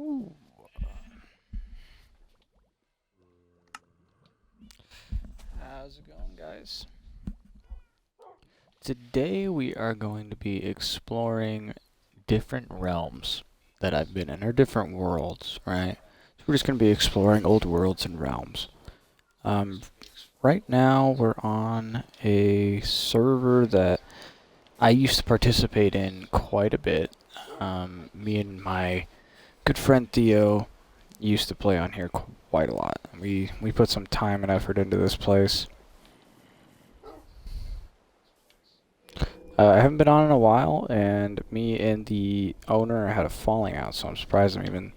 Ooh. How's it going, guys? Today we are going to be exploring different realms that I've been in, or different worlds, right? So we're just going to be exploring old worlds and realms. Um, right now we're on a server that I used to participate in quite a bit. Me and my good friend Theo used to play on here quite a lot. We put some time and effort into this place. I haven't been on in a while, and me and the owner had a falling out, so I'm surprised I'm even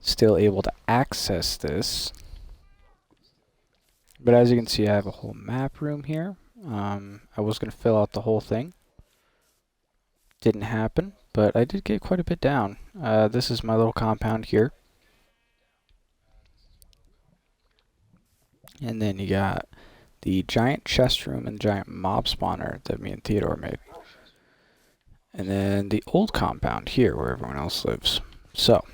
still able to access this. But as you can see, I have a whole map room here. I was going to fill out the whole thing. Didn't happen, but I did get quite a bit down. This is my little compound here. And then you got the giant chest room and giant mob spawner that me and Theodore made. And then the old compound here where everyone else lives. So,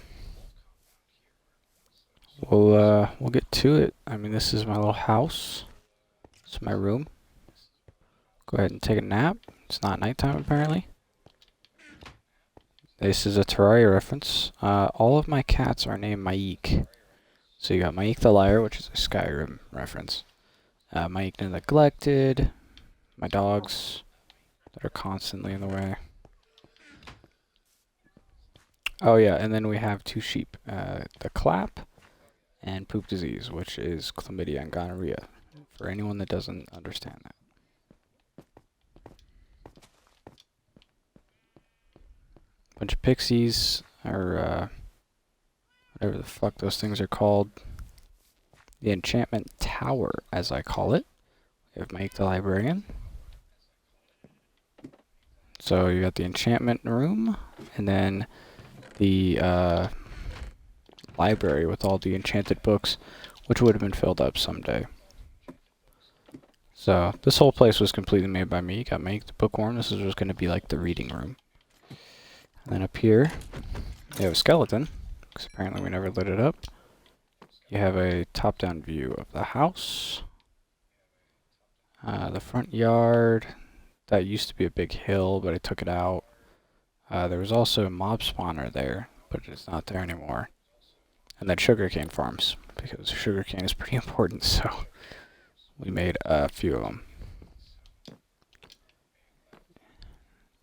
we'll get to it. I mean, this is my little house. It's my room. Go ahead and take a nap. It's not nighttime apparently. This is a Terraria reference. All of my cats are named Maik. So you got Maik the Liar, which is a Skyrim reference. Maik the Neglected. My dogs that are constantly in the way. Oh yeah, and then we have two sheep. The Clap and Poop Disease, which is chlamydia and gonorrhea, for anyone that doesn't understand that. Bunch of pixies, or whatever the fuck those things are called. The enchantment tower, as I call it. We have Mike the librarian. So you got the enchantment room, and then the library with all the enchanted books, which would have been filled up someday. So this whole place was completely made by me. You got Mike the bookworm. This is just going to be like the reading room. And then up here, you have a skeleton, because apparently we never lit it up. You have a top-down view of the house. The front yard, that used to be a big hill, but I took it out. There was also a mob spawner there, but it's not there anymore. And then sugarcane farms, because sugarcane is pretty important, so we made a few of them.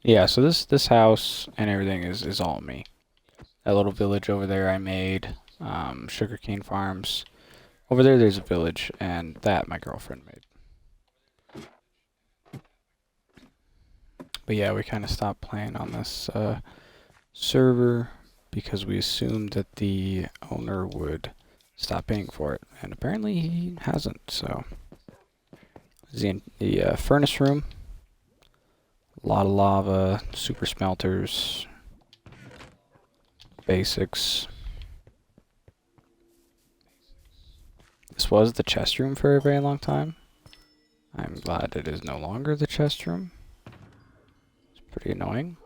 Yeah, so this house and everything is all me. That little village over there I made, sugarcane farms. Over there's a village, and that my girlfriend made. But yeah, we kind of stopped playing on this server because we assumed that the owner would stop paying for it, and apparently he hasn't. So the furnace room, a lot of lava, super smelters, basics. This was the chest room for a very long time. I'm glad it is no longer the chest room. It's pretty annoying.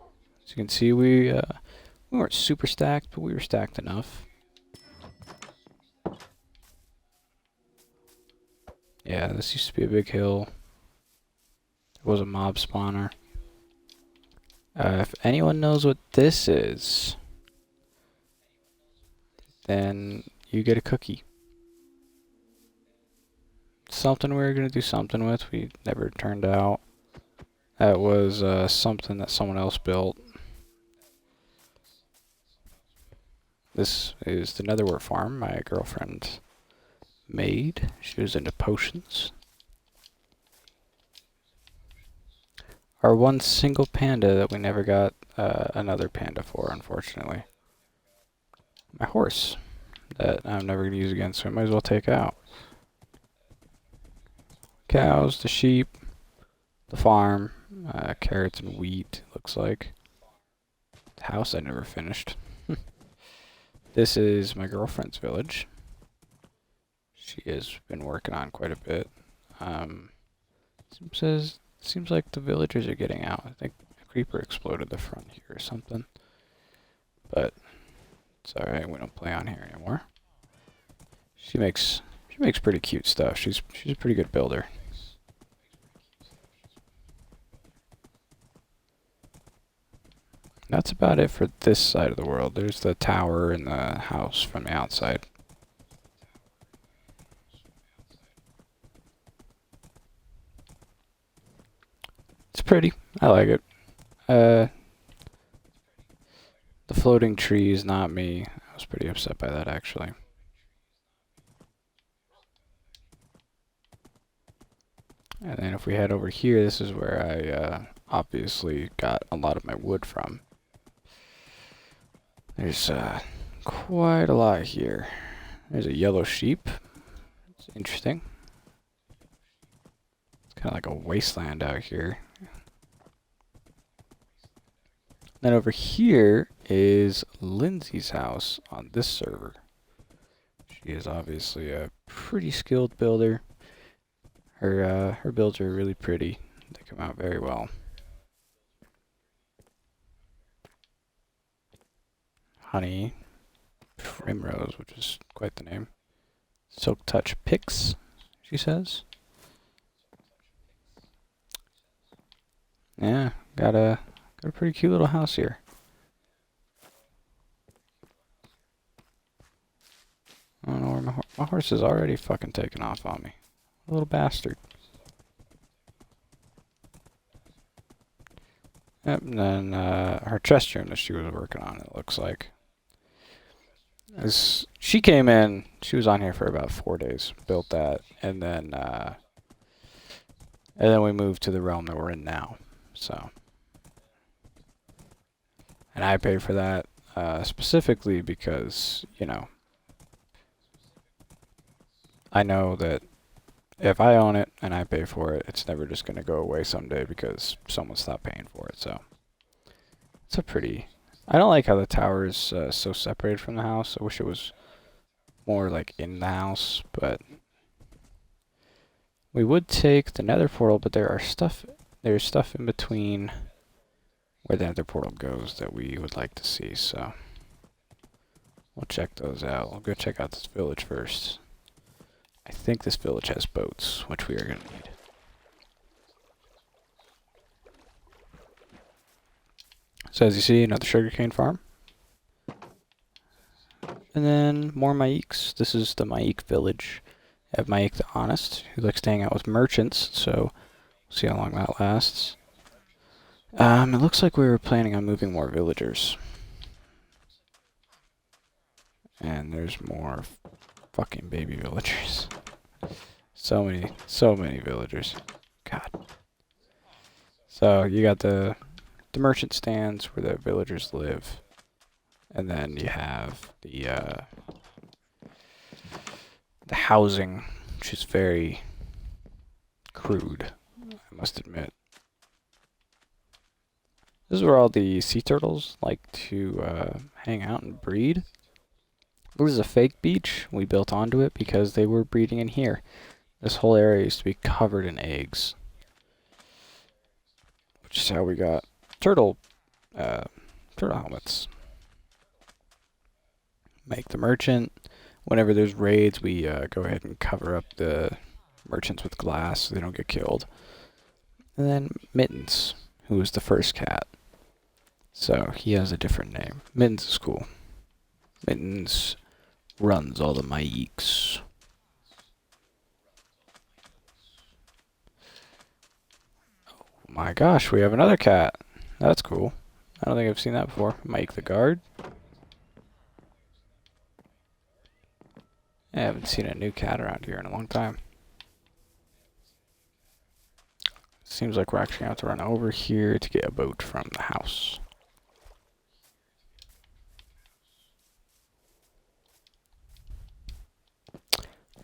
As you can see, we weren't super stacked, but we were stacked enough. Yeah, this used to be a big hill. There was a mob spawner. If anyone knows what this is, then you get a cookie. Something we were going to do something with, we never turned out. That was something that someone else built. This is the Netherwort farm my girlfriend made. She was into potions. Our one single panda that we never got another panda for, unfortunately. My horse that I'm never going to use again, so I might as well take out. Cows, the sheep, the farm, carrots and wheat, looks like. The house I never finished. This is my girlfriend's village. She has been working on quite a bit. Seems like the villagers are getting out. I think a creeper exploded the front here or something. But It's alright, we don't play on here anymore. She makes pretty cute stuff. She's a pretty good builder. That's about it for this side of the world. There's the tower and the house from the outside. It's pretty. I like it. The floating tree is not me. I was pretty upset by that, actually. And then if we head over here, this is where I obviously got a lot of my wood from. There's quite a lot here. There's a yellow sheep. It's interesting. It's kind of like a wasteland out here. Then over here is Lindsay's house on this server. She is obviously a pretty skilled builder. Her builds are really pretty. They come out very well. Honey Primrose, which is quite the name. Silk Touch Picks, she says. Yeah, got a pretty cute little house here. I don't know where my horse is already fucking taking off on me. A little bastard. Yep, and then her chest room that she was working on, it looks like. As she came in, she was on here for about 4 days, built that, and then we moved to the realm that we're in now. So, and I pay for that specifically because, you know, I know that if I own it and I pay for it, it's never just going to go away someday because someone stopped paying for it. So, it's a pretty... I don't like how the tower is so separated from the house. I wish it was more like in the house, but we would take the nether portal, but there's stuff in between where the nether portal goes that we would like to see, so we'll check those out. We'll go check out this village first. I think this village has boats, which we are going to need. So as you see, another sugarcane farm. And then more Maeks. This is the Maek village. I have Maek the Honest, who likes to hang out with merchants, so we'll see how long that lasts. It looks like we were planning on moving more villagers. And there's more fucking baby villagers. So many villagers. God. So you got the merchant stands where the villagers live, and then you have the housing, which is very crude, I must admit. This is where all the sea turtles like to hang out and breed. This is a fake beach. We built onto it because they were breeding in here. This whole area used to be covered in eggs, which is how we got turtle helmets. Make the merchant. Whenever there's raids, we go ahead and cover up the merchants with glass so they don't get killed. And then Mittens, who is the first cat. So he has a different name. Mittens is cool. Mittens runs all the Maeks. Oh my gosh, we have another cat. That's cool. I don't think I've seen that before. Mike the guard. I haven't seen a new cat around here in a long time. Seems like we're actually going to have to run over here to get a boat from the house.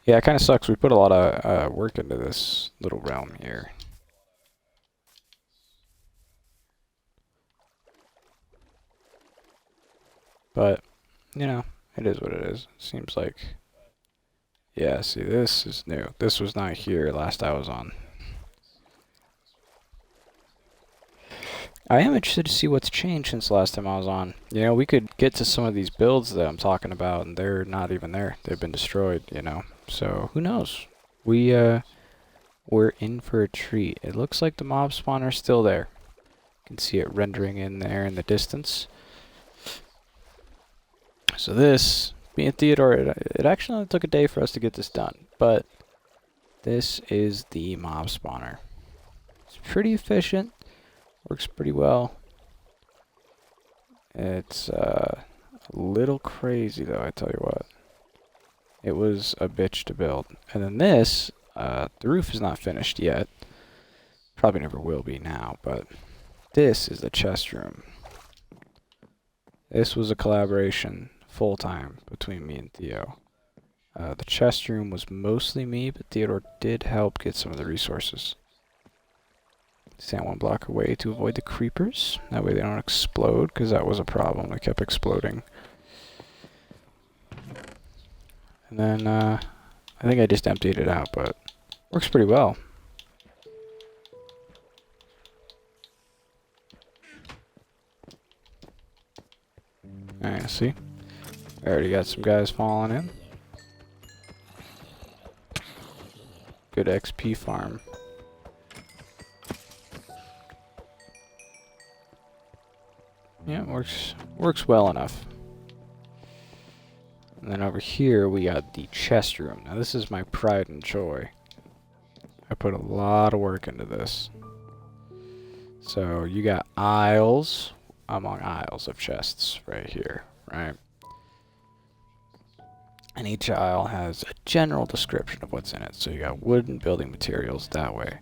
Yeah, it kind of sucks. We put a lot of work into this little realm here. But, you know, it is what it is. Seems like... Yeah, see, this is new. This was not here last I was on. I am interested to see what's changed since the last time I was on. You know, we could get to some of these builds that I'm talking about, and they're not even there. They've been destroyed, you know. So, who knows? We're in for a treat. It looks like the mob spawner's still there. You can see it rendering in there in the distance. So this, me and Theodore, it actually only took a day for us to get this done. But this is the mob spawner. It's pretty efficient. Works pretty well. It's a little crazy though, I tell you what. It was a bitch to build. And then this, the roof is not finished yet. Probably never will be now, but this is the chest room. This was a collaboration, full-time, between me and Theo. The chest room was mostly me, but Theodore did help get some of the resources. Stand one block away to avoid the creepers. That way they don't explode, because that was a problem. They kept exploding. And then, I think I just emptied it out, but works pretty well. Alright, see? I already got some guys falling in. Good XP farm. Yeah, it works well enough. And then over here we got the chest room. Now this is my pride and joy. I put a lot of work into this. So you got aisles among aisles of chests right here, right? And each aisle has a general description of what's in it. So you got wood and building materials that way,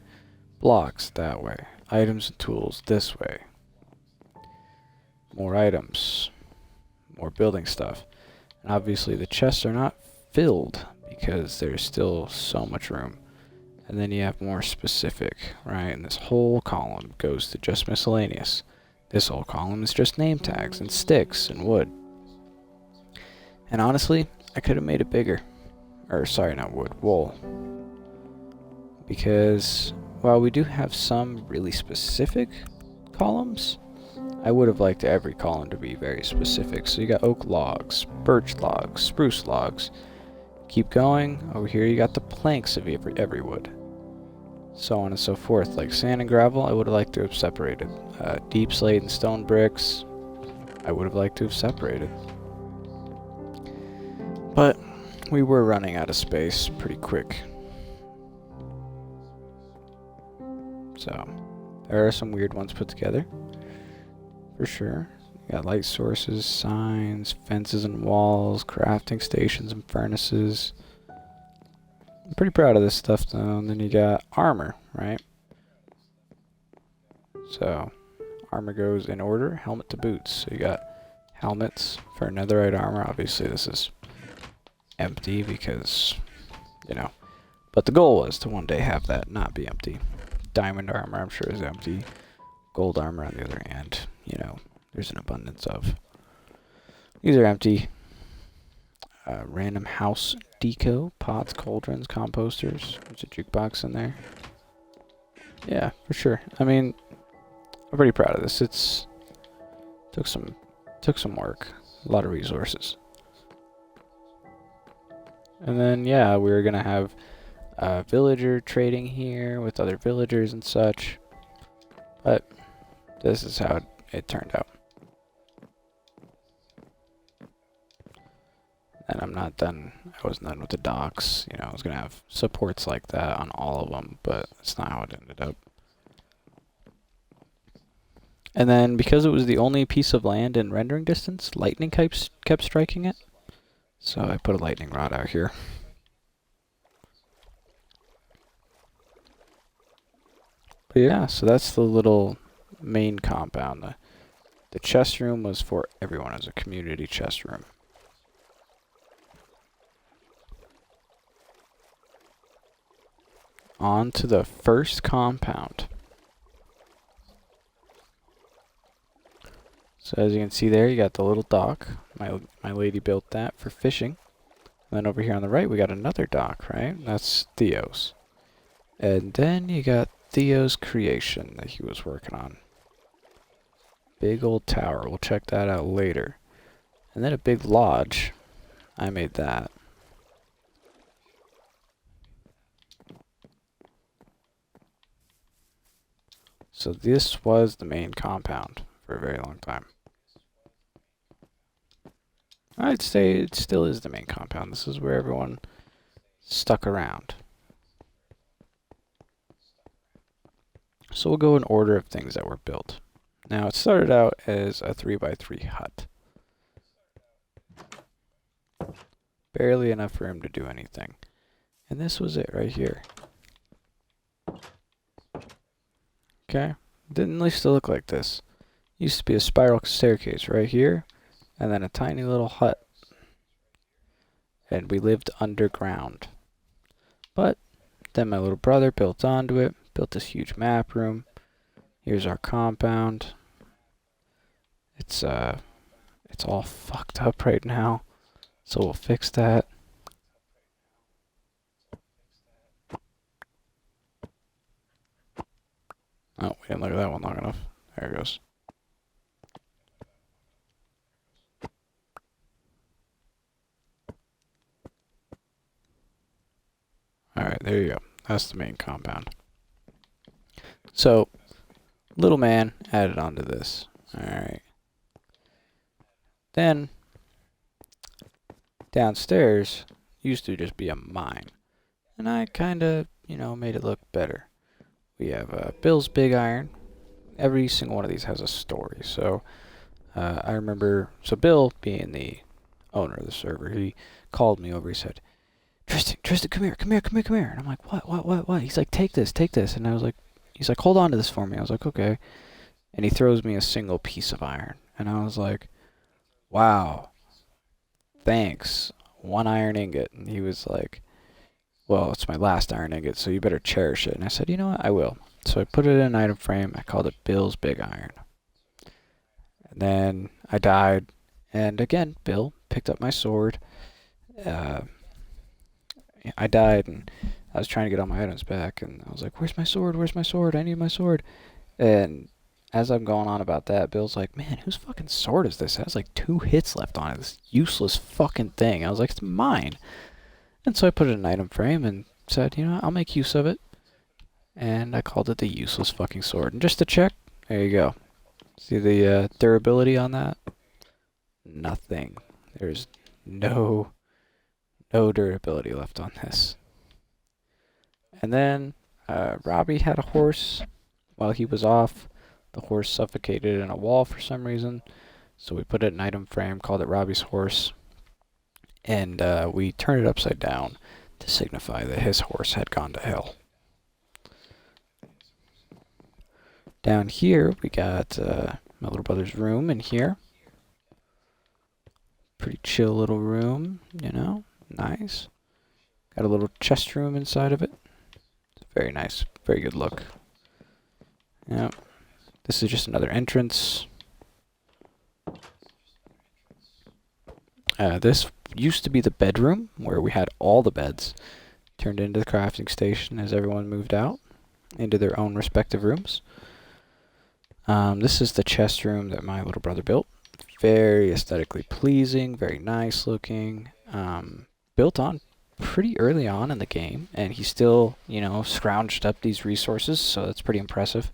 blocks that way, items and tools this way, more items, more building stuff. And obviously the chests are not filled because there's still so much room. And then you have more specific, right? And this whole column goes to just miscellaneous. This whole column is just name tags and sticks and wood. And honestly, I could have made it bigger. Or sorry, not wood, wool. Because while we do have some really specific columns, I would have liked every column to be very specific. So you got oak logs, birch logs, spruce logs. Keep going. Over here you got the planks of every wood. So on and so forth. Like sand and gravel, I would have liked to have separated. Deep slate and stone bricks, I would have liked to have separated. But we were running out of space pretty quick. So there are some weird ones put together. For sure. You got light sources, signs, fences and walls, crafting stations and furnaces. I'm pretty proud of this stuff though. And then you got armor, right? So armor goes in order, helmet to boots. So you got helmets for netherite armor. Obviously this is empty because, you know. But the goal was to one day have that not be empty. Diamond armor I'm sure is empty. Gold armor on the other hand, you know, there's an abundance of. These are empty. Random house deco, pots, cauldrons, composters. There's a jukebox in there. Yeah, for sure. I mean, I'm pretty proud of this. It's took some work, a lot of resources. And then yeah, we were gonna have villager trading here with other villagers and such. But this is how it turned out. And I'm not done. I wasn't done with the docks. You know, I was gonna have supports like that on all of them, but that's not how it ended up. And then because it was the only piece of land in rendering distance, lightning kept striking it. So I put a lightning rod out here. But yeah, so that's the little main compound. The chest room was for everyone as a community chest room. On to the first compound. So as you can see there, you got the little dock. My lady built that for fishing. And then over here on the right, we got another dock, right? That's Theo's. And then you got Theo's creation that he was working on. big old tower. We'll check that out later. And then a big lodge. I made that. So this was the main compound for a very long time. I'd say it still is the main compound. This is where everyone stuck around. So we'll go in order of things that were built. Now it started out as a 3x3 hut. Barely enough room to do anything. And this was it right here. Okay? Didn't used to look like this. Used to be a spiral staircase right here, and then a tiny little hut. And we lived underground. But then my little brother built onto it, built this huge map room. Here's our compound. It's all fucked up right now, so we'll fix that. Oh, we didn't look at that one long enough. There it goes. Alright, there you go. That's the main compound. So, little man added onto this. Alright. Then, downstairs used to just be a mine. And I kinda, made it look better. We have Bill's Big Iron. Every single one of these has a story. So, I remember, Bill, being the owner of the server, he called me over. He said, Tristan, come here. And I'm like, what? He's like, take this. And I was like, he's like, hold on to this for me. I was like, okay. And he throws me a single piece of iron. And I was like, wow, thanks. 1 iron ingot. And he was like, well, it's my last iron ingot, so you better cherish it. And I said, you know what, I will. So I put it in an item frame. I called it Bill's Big Iron. And then I died. And again, Bill picked up my sword. I died, and I was trying to get all my items back. And I was like, where's my sword? I need my sword. And as I'm going on about that, Bill's like, man, whose fucking sword is this? It has like 2 hits left on it. This useless fucking thing. I was like, it's mine. And so I put it in an item frame and said, I'll make use of it. And I called it the useless fucking sword. And just to check, there you go. See the durability on that? Nothing. There's no durability left on this. And then Robbie had a horse. While he was off, the horse suffocated in a wall for some reason. So we put it in an item frame, called it Robbie's horse. And we turned it upside down to signify that his horse had gone to hell. Down here, we got my little brother's room in here. Pretty chill little room, nice. Got a little chest room inside of it. It's very nice, very good look. Yep. This is just another entrance. This used to be the bedroom where we had all the beds. Turned into the crafting station as everyone moved out into their own respective rooms. This is the chest room that my little brother built. Very aesthetically pleasing, very nice looking. Built on pretty early on in the game, and he still, scrounged up these resources, so that's pretty impressive.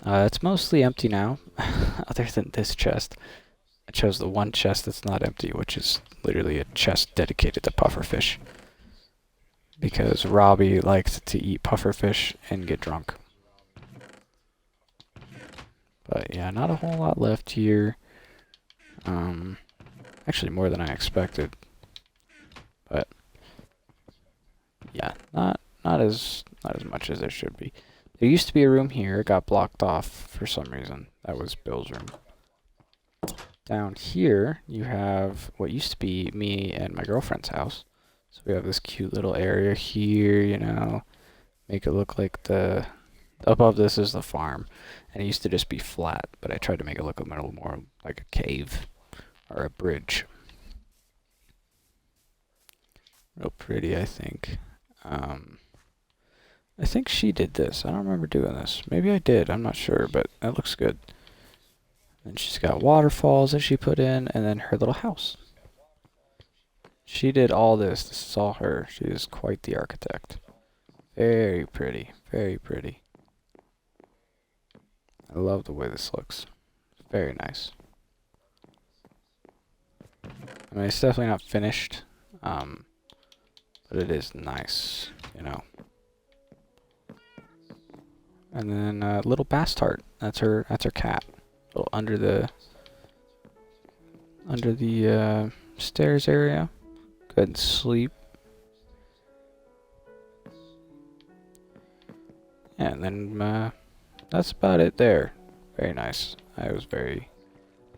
It's mostly empty now, other than this chest. I chose the one chest that's not empty, which is literally a chest dedicated to pufferfish. Because Robbie liked to eat pufferfish and get drunk. But yeah, not a whole lot left here. Actually more than I expected. But yeah, not as much as there should be. There used to be a room here, it got blocked off for some reason. That was Bill's room. Down here, you have what used to be me and my girlfriend's house. So we have this cute little area here, make it look like above this is the farm. And it used to just be flat, but I tried to make it look a little more like a cave or a bridge. Real pretty, I think. I think she did this. I don't remember doing this. Maybe I did. I'm not sure, but that looks good. And she's got waterfalls that she put in, and then her little house. She did all this. This is all her. She is quite the architect. Very pretty. Very pretty. I love the way this looks. Very nice. I mean, it's definitely not finished, but it is nice, you know. And then little bastard. That's her. That's her cat. Little under the stairs area. Go ahead and sleep. And then that's about it there. Very nice. I was very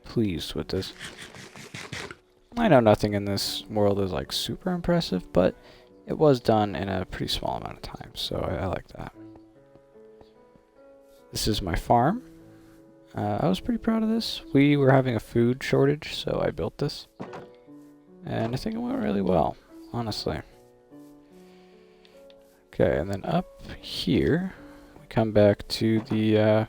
pleased with this. I know nothing in this world is like super impressive, but it was done in a pretty small amount of time, so I like that. This is my farm. I was pretty proud of this. We were having a food shortage, so I built this. And I think it went really well, honestly. Okay, and then up here, we come back to the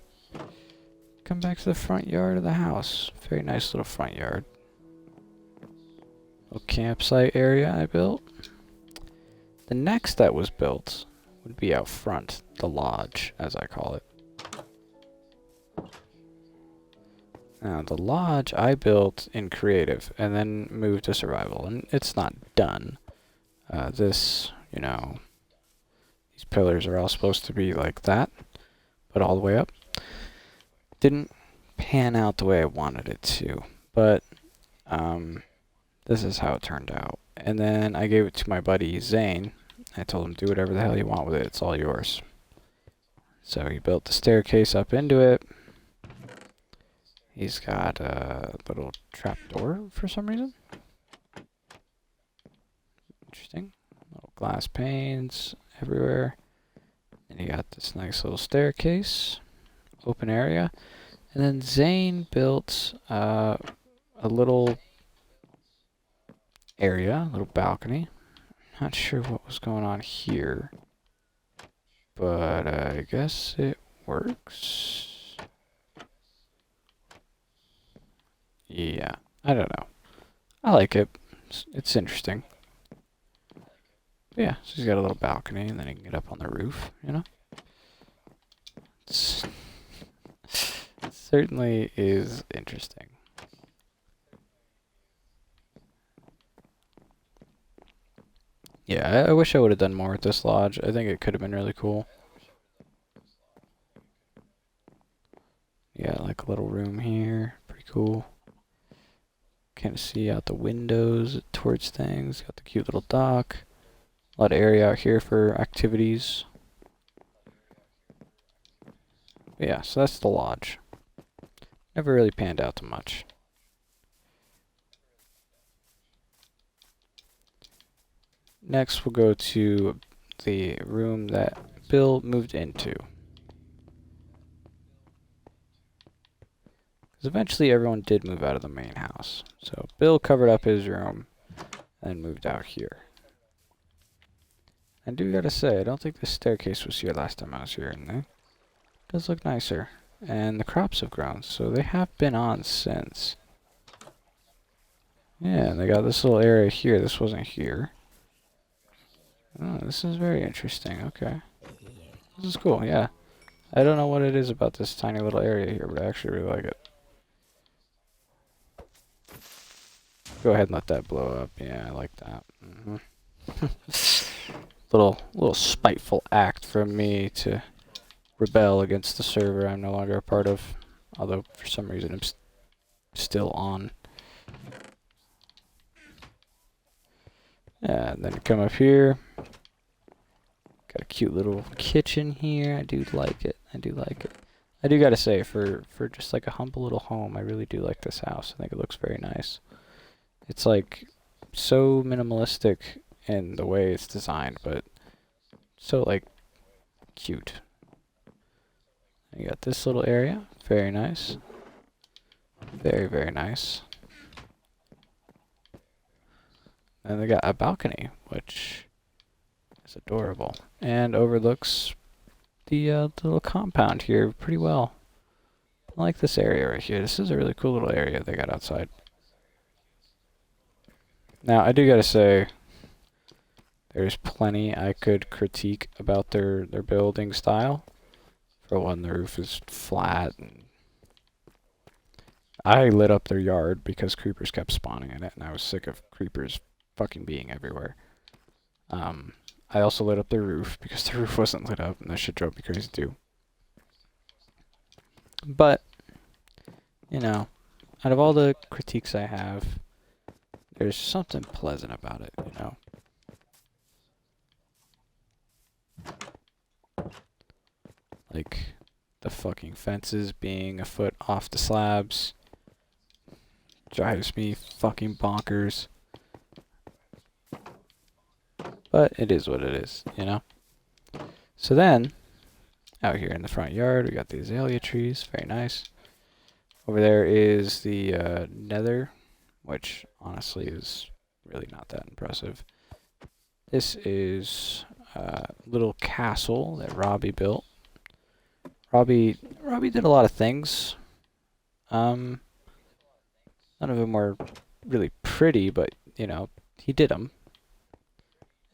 front yard of the house. Very nice little front yard. Little campsite area I built. The next that was built would be out front, the lodge, as I call it. Now, the lodge I built in creative and then moved to survival, and it's not done. This, you know, these pillars are all supposed to be like that, but all the way up. Didn't pan out the way I wanted it to, but this is how it turned out. And then I gave it to my buddy Zane. I told him, do whatever the hell you want with it, it's all yours. So he built the staircase up into it. He's got a little trapdoor for some reason. Interesting. Little glass panes everywhere. And you got this nice little staircase. Open area. And then Zane built a little area, a little balcony. Not sure what was going on here. But I guess it works. Yeah, I don't know. I like it. It's interesting. But yeah, so he's got a little balcony, and then he can get up on the roof, you know? It certainly is interesting. Yeah, I wish I would have done more with this lodge. I think it could have been really cool. Yeah, like a little room here. Pretty cool. Kind of see out the windows towards things. Got the cute little dock. A lot of area out here for activities. But yeah, so that's the lodge. Never really panned out to much. Next, we'll go to the room that Bill moved into. Because eventually everyone did move out of the main house. So Bill covered up his room and moved out here. I do gotta say, I don't think the staircase was here last time I was here, and it does look nicer. And the crops have grown, so they have been on since. Yeah, and they got this little area here. This wasn't here. Oh, this is very interesting. Okay. This is cool, yeah. I don't know what it is about this tiny little area here, but I actually really like it. Go ahead and let that blow up. Yeah, I like that. Little spiteful act from me to rebel against the server I'm no longer a part of. Although, for some reason, I'm still on. Yeah, and then come up here. Got a cute little kitchen here. I do like it. I do like it. I do gotta say, for just like a humble little home, I really do like this house. I think it looks very nice. It's like so minimalistic in the way it's designed, but so like cute. You got this little area. Very nice. Very, very nice. And they got a balcony, which is adorable. And overlooks the little compound here pretty well. I like this area right here. This is a really cool little area they got outside. Now, I do gotta say, there's plenty I could critique about their building style. For one, the roof is flat, and I lit up their yard because creepers kept spawning in it, and I was sick of creepers fucking being everywhere. I also lit up their roof because the roof wasn't lit up, and that shit drove me crazy too. But, you know, out of all the critiques I have, there's something pleasant about it, you know? Like, the fucking fences being a foot off the slabs drives me fucking bonkers. But it is what it is, you know? So then, out here in the front yard, we got the azalea trees. Very nice. Over there is the nether, which honestly is really not that impressive. This is a little castle that Robbie built. Robbie did a lot of things. None of them were really pretty, but, you know, he did them.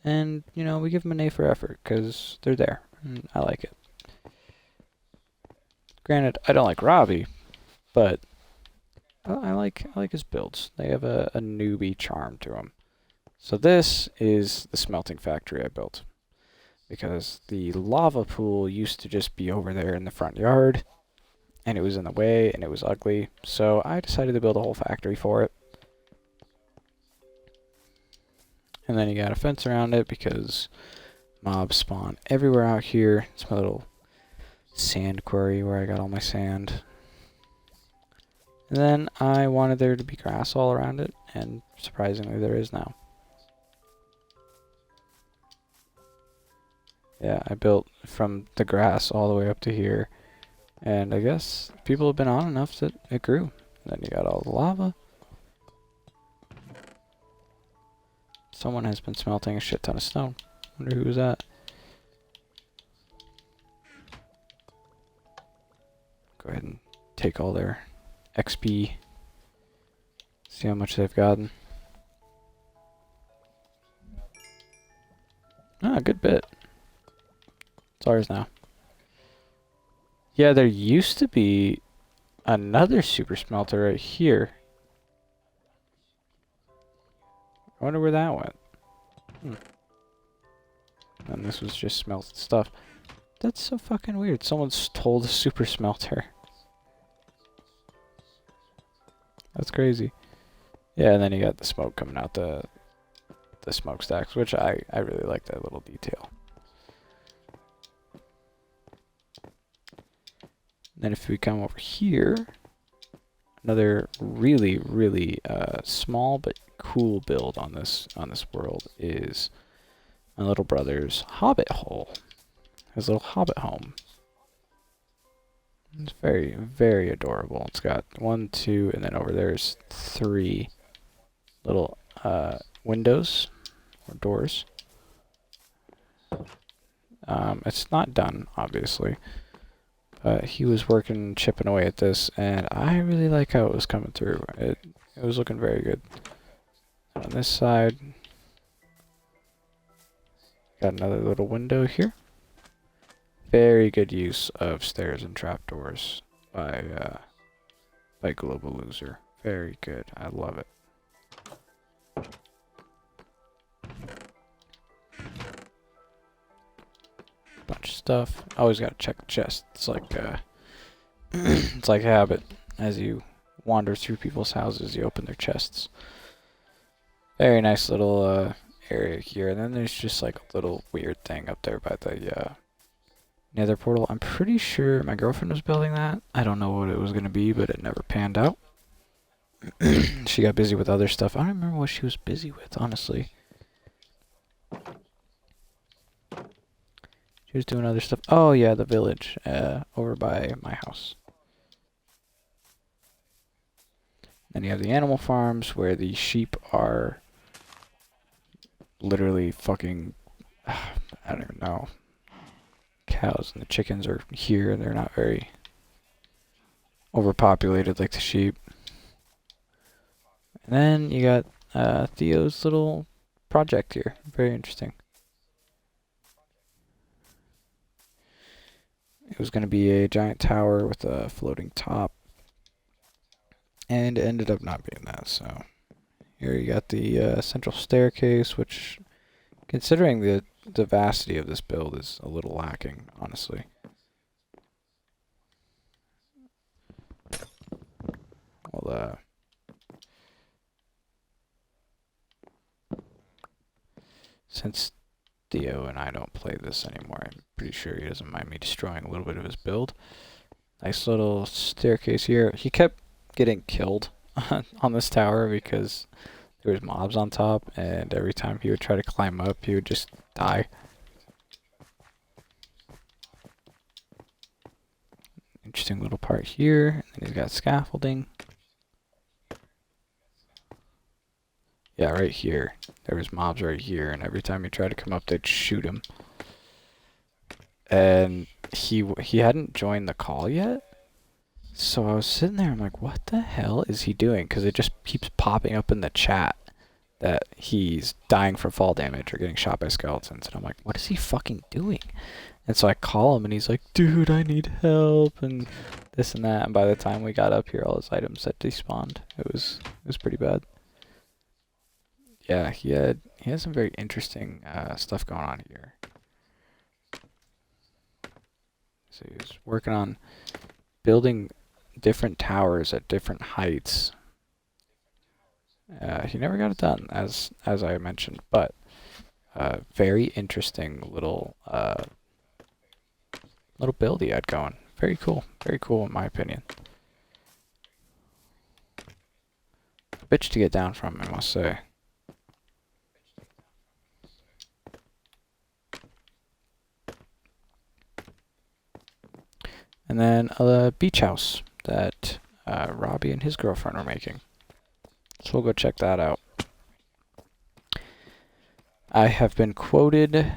And, you know, we give him an A for effort, because they're there, and I like it. Granted, I don't like Robbie, but I like his builds. They have a newbie charm to them. So this is the smelting factory I built, because the lava pool used to just be over there in the front yard, and it was in the way, and it was ugly, so I decided to build a whole factory for it. And then you got a fence around it, because mobs spawn everywhere out here. It's my little sand quarry where I got all my sand. And then I wanted there to be grass all around it, and surprisingly there is now. Yeah, I built from the grass all the way up to here, and I guess people have been on enough that it grew. And then you got all the lava. Someone has been smelting a shit ton of stone. Wonder who was that. Go ahead and take all their XP. See how much they've gotten. Ah, a good bit. It's ours now. Yeah, there used to be another super smelter right here. I wonder where that went. And this was just smelted stuff. That's so fucking weird. Someone stole the super smelter. That's crazy. Yeah, and then you got the smoke coming out the smokestacks, which I really like that little detail. Then if we come over here, another really small but cool build on this world is my little brother's hobbit hole. His little hobbit home. It's very adorable. It's got 1, 2, and then over there's 3 little windows or doors. It's not done, obviously. He was chipping away at this, and I really like how it was coming through. It was looking very good. On this side, got another little window here. Very good use of stairs and trapdoors by Global Loser. Very good. I love it. Bunch of stuff. Always gotta check the chest. It's like it's like habit. As you wander through people's houses, you open their chests. Very nice little area here. And then there's just like a little weird thing up there by the nether portal. I'm pretty sure my girlfriend was building that. I don't know what it was gonna be, but it never panned out. She got busy with other stuff. I don't remember what she was busy with, honestly. She was doing other stuff. Oh yeah, the village over by my house. Then you have the animal farms where the sheep are literally fucking, I don't even know. Cows and the chickens are here and they're not very overpopulated like the sheep. And then you got Theo's little project here. Very interesting. It was going to be a giant tower with a floating top, and it ended up not being that. So here you got the central staircase, which, considering the vastity of this build, is a little lacking, honestly. Well, since Theo and I don't play this anymore, I'm pretty sure he doesn't mind me destroying a little bit of his build. Nice little staircase here. He kept getting killed on this tower because there was mobs on top, and every time he would try to climb up, he would just die. Interesting little part here. And then he's got scaffolding. Yeah, right here. There was mobs right here, and every time he tried to come up, they'd shoot him. And he hadn't joined the call yet. So I was sitting there, I'm like, what the hell is he doing? Because it just keeps popping up in the chat that he's dying from fall damage or getting shot by skeletons. And I'm like, what is he fucking doing? And so I call him, and he's like, dude, I need help, and this and that. And by the time we got up here, all his items had despawned. It was pretty bad. Yeah, he has some very interesting stuff going on here. So he was working on building different towers at different heights. He never got it done, as I mentioned, but very interesting little build he had going. Very cool in my opinion. Bitch to get down from, I must say. And then a beach house that Robbie and his girlfriend are making. So we'll go check that out. I have been quoted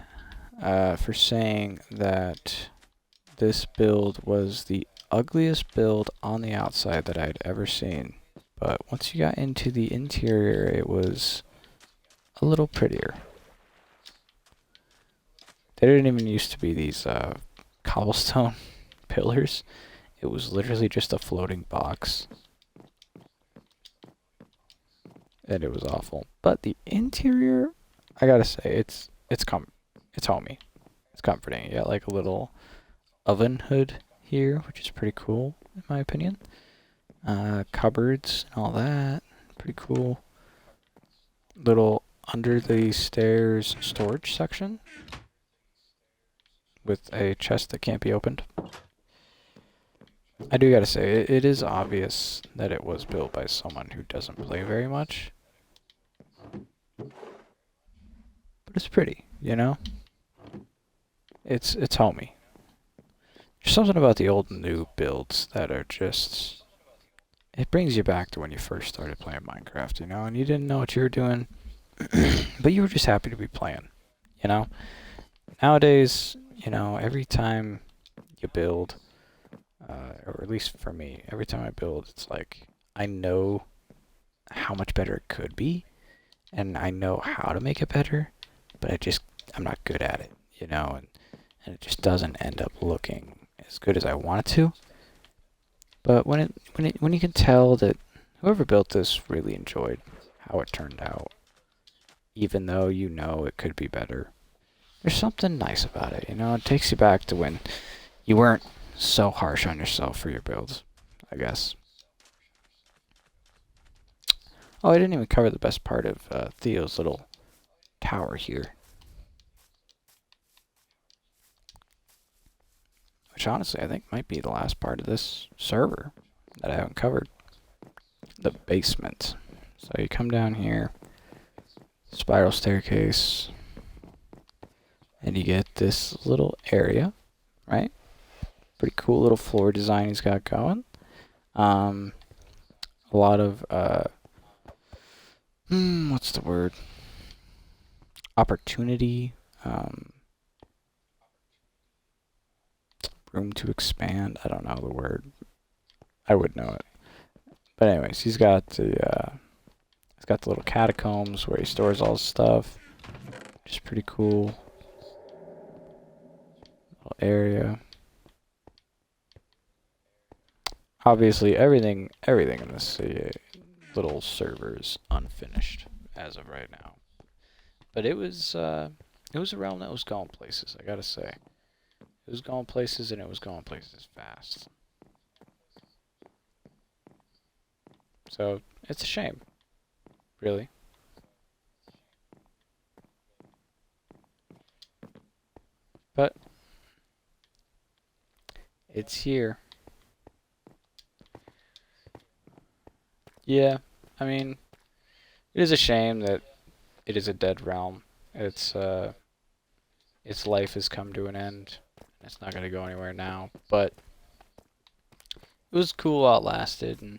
for saying that this build was the ugliest build on the outside that I'd ever seen. But once you got into the interior, it was a little prettier. There didn't even used to be these cobblestone pillars. It was literally just a floating box. And it was awful. But the interior, I gotta say, it's homey. It's comforting. You got like a little oven hood here, which is pretty cool in my opinion. Cupboards and all that, pretty cool. Little under the stairs storage section with a chest that can't be opened. I do gotta say, it is obvious that it was built by someone who doesn't play very much. But it's pretty, you know? It's homey. There's something about the old new builds that are just... It brings you back to when you first started playing Minecraft, you know? And you didn't know what you were doing, but you were just happy to be playing, you know? Nowadays, you know, every time you build... or at least for me, every time I build, it's like, I know how much better it could be, and I know how to make it better, but I'm not good at it, you know, and it just doesn't end up looking as good as I want it to. But when you can tell that whoever built this really enjoyed how it turned out, even though you know it could be better, there's something nice about it, you know? It takes you back to when you weren't so harsh on yourself for your builds, I guess. Oh, I didn't even cover the best part of Theo's little tower here. Which honestly I think might be the last part of this server that I haven't covered. The basement. So you come down here, spiral staircase, and you get this little area, right? Pretty cool little floor design he's got going. A lot of what's the word? Opportunity. Room to expand. I don't know the word. I would know it. But anyways, he's got the little catacombs where he stores all his stuff. Which is pretty cool. Little area. Obviously, everything in this little server is unfinished as of right now. But it was a realm that was going places. I gotta say, it was going places, and it was going places fast. So it's a shame, really. But it's here. Yeah, I mean, it is a shame that it is a dead realm. Its life has come to an end. It's not gonna go anywhere now. But it was cool while it lasted, and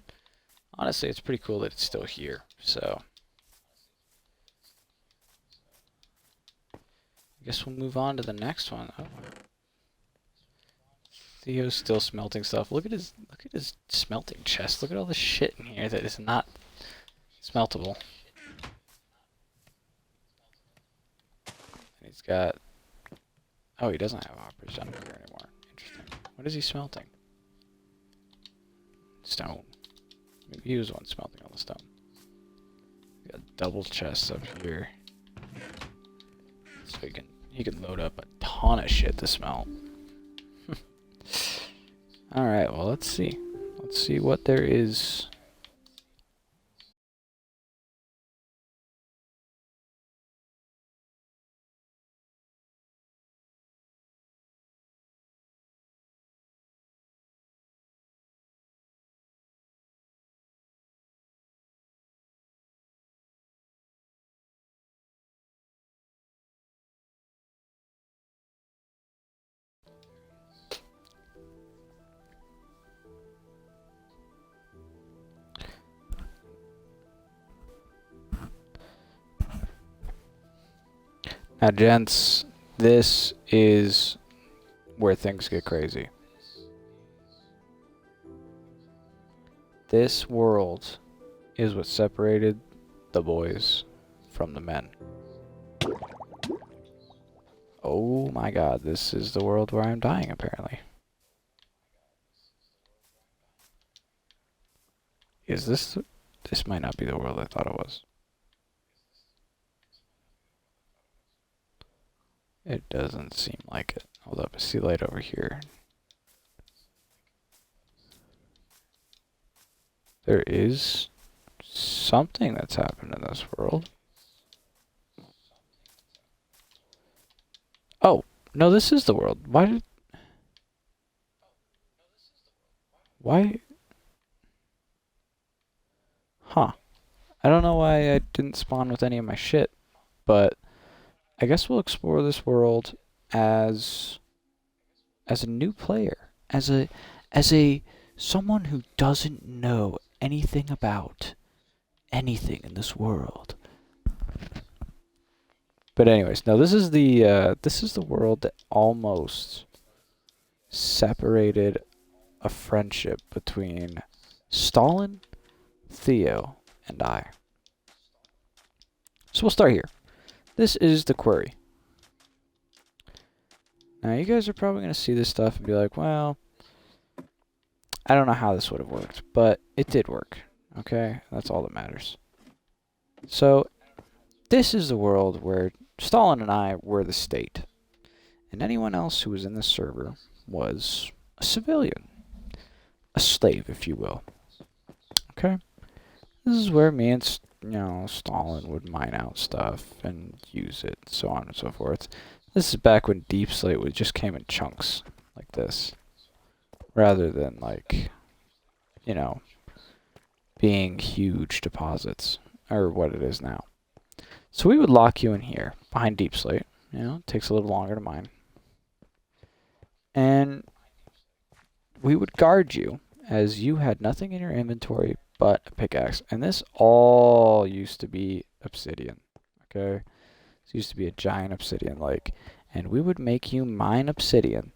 honestly, it's pretty cool that it's still here. So I guess we'll move on to the next one. Oh, Theo's still smelting stuff. Look at his smelting chest. Look at all the shit in here that is not smeltable. And he's got. Oh, he doesn't have operation here anymore. Interesting. What is he smelting? Stone. Maybe he was the one smelting all the stone. We got double chests up here. So he can load up a ton of shit to smelt. Alright, well let's see. Let's see what there is. Now, gents, this is where things get crazy. This world is what separated the boys from the men. Oh my god, this is the world where I'm dying, apparently. Is this... This might not be the world I thought it was. It doesn't seem like it. Hold up, I see light over here. There is something that's happened in this world. Oh, no, this is the world. Why? Huh. I don't know why I didn't spawn with any of my shit, but I guess we'll explore this world as a new player, as a someone who doesn't know anything about anything in this world. But anyways, no, this is the world that almost separated a friendship between Stalin, Theo, and I. So we'll start here. This is the query. Now you guys are probably going to see this stuff and be like, well, I don't know how this would have worked, but it did work. Okay? That's all that matters. So this is the world where Stalin and I were the state. And anyone else who was in this server was a civilian. A slave, if you will. Okay? This is where me and, Stalin would mine out stuff and use it, so on and so forth. This is back when Deep Slate just came in chunks, like this. Rather than, like, being huge deposits, or what it is now. So we would lock you in here, behind Deep Slate. It takes a little longer to mine. And we would guard you, as you had nothing in your inventory but a pickaxe. And this all used to be obsidian, okay? This used to be a giant obsidian lake. And we would make you mine obsidian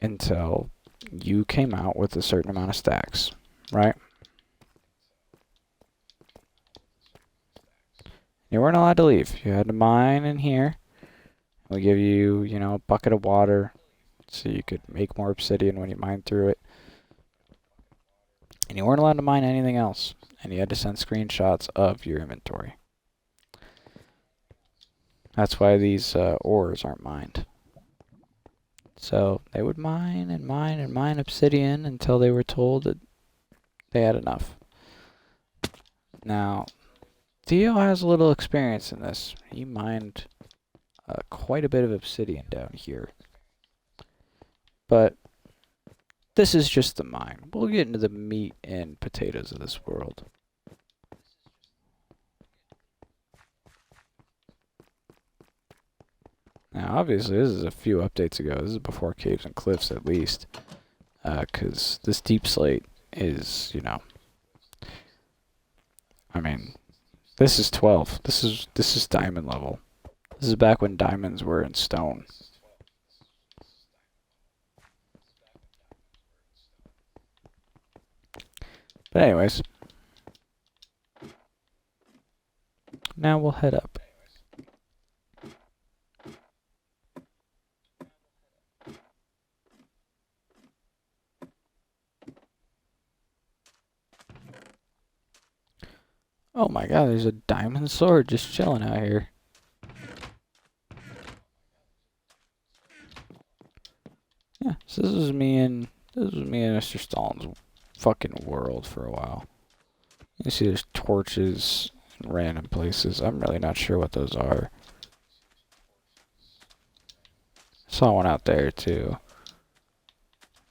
until you came out with a certain amount of stacks, right? You weren't allowed to leave. You had to mine in here. We'll give you, you know, a bucket of water so you could make more obsidian when you mine through it. And you weren't allowed to mine anything else. And you had to send screenshots of your inventory. That's why these ores aren't mined. So they would mine and mine and mine obsidian until they were told that they had enough. Now, Theo has a little experience in this. He mined quite a bit of obsidian down here. But this is just the mine. We'll get into the meat and potatoes of this world. Now, obviously, this is a few updates ago. This is before Caves and Cliffs, at least. Because this deep slate is, you know... I mean, this is 12. This is diamond level. This is back when diamonds were in stone. But anyways, now we'll head up. Oh my god, there's a diamond sword just chilling out here. Yeah, so this was me and Mr. Stalin's fucking world for a while. You see there's torches in random places. I'm really not sure what those are. Saw one out there too.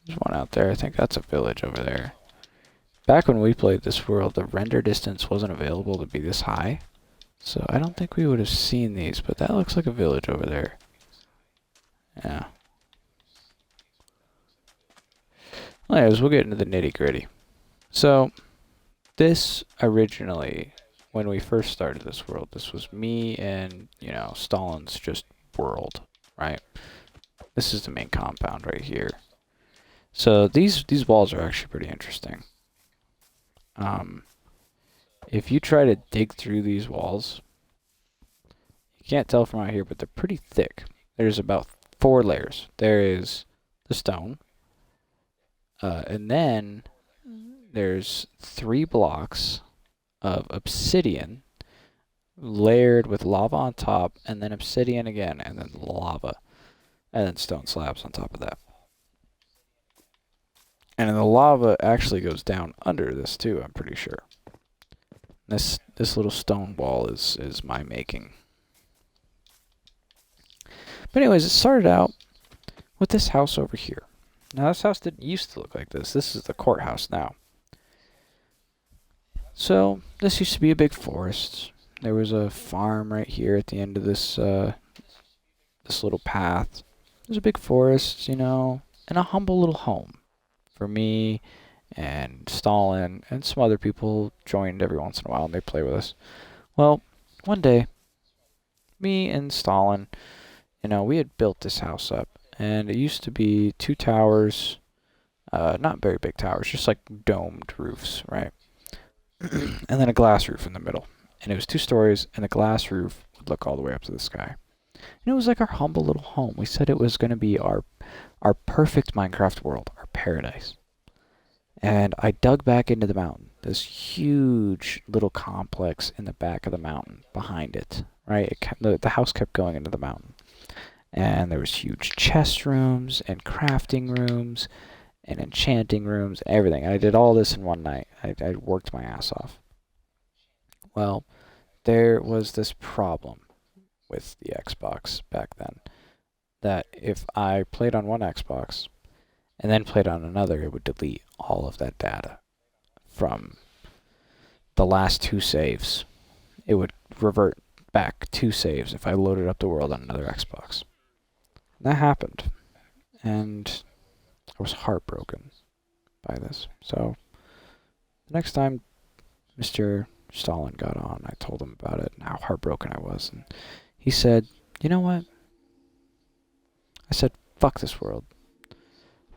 There's one out there. I think that's a village over there. Back when we played this world, the render distance wasn't available to be this high. So I don't think we would have seen these, but that looks like a village over there. Yeah. Anyways, we'll get into the nitty-gritty. So, this originally, when we first started this world, this was me and, you know, Stalin's just world, right? This is the main compound right here. So, these walls are actually pretty interesting. If you try to dig through these walls, you can't tell from out here, but they're pretty thick. There's about 4 layers. There is the stone. And then there's 3 blocks of obsidian layered with lava on top, and then obsidian again, and then lava, and then stone slabs on top of that. And then the lava actually goes down under this too, I'm pretty sure. This little stone wall is my making. But anyways, it started out with this house over here. Now this house didn't used to look like this. This is the courthouse now. So this used to be a big forest. There was a farm right here at the end of this this little path. There's a big forest, you know, and a humble little home for me and Stalin and some other people joined every once in a while and they play with us. Well, one day, me and Stalin, you know, we had built this house up, and it used to be 2 towers, not very big towers, just like domed roofs, right? And then a glass roof in the middle. And it was 2 stories, and the glass roof would look all the way up to the sky. And it was like our humble little home. We said it was going to be our perfect Minecraft world, our paradise. And I dug back into the mountain, this huge little complex in the back of the mountain behind it, right? The house kept going into the mountain. And there was huge chest rooms and crafting rooms and enchanting rooms, everything. And I did all this in one night. I worked my ass off. Well, there was this problem with the Xbox back then, that if I played on one Xbox and then played on another, it would delete all of that data from the last 2 saves. It would revert back 2 saves if I loaded up the world on another Xbox. That happened, and I was heartbroken by this. So the next time Mr. Stalin got on, I told him about it and how heartbroken I was, and he said, "You know what?" I said, "Fuck this world.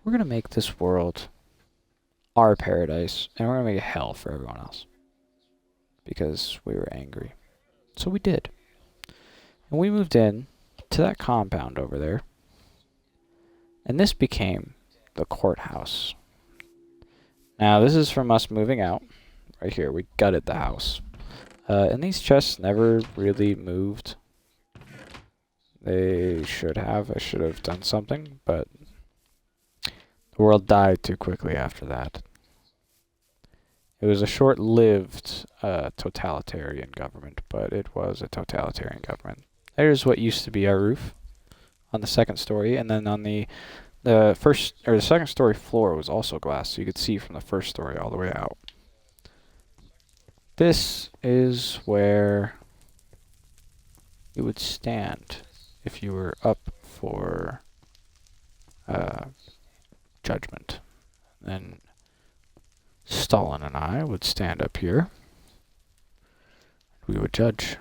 we're gonna make this world our paradise, and we're gonna make it hell for everyone else. Because we were angry. So we did. And we moved in to that compound over there. And this became the courthouse. Now, this is from us moving out. Right here, we gutted the house. And these chests never really moved. They should have. I should have done something, but the world died too quickly after that. It was a short-lived totalitarian government, but it was a totalitarian government. There's what used to be our roof on the second story, and then on the second story floor was also glass, so you could see from the first story all the way out. This is where you would stand if you were up for judgment. Then Stalin and I would stand up here. We would judge.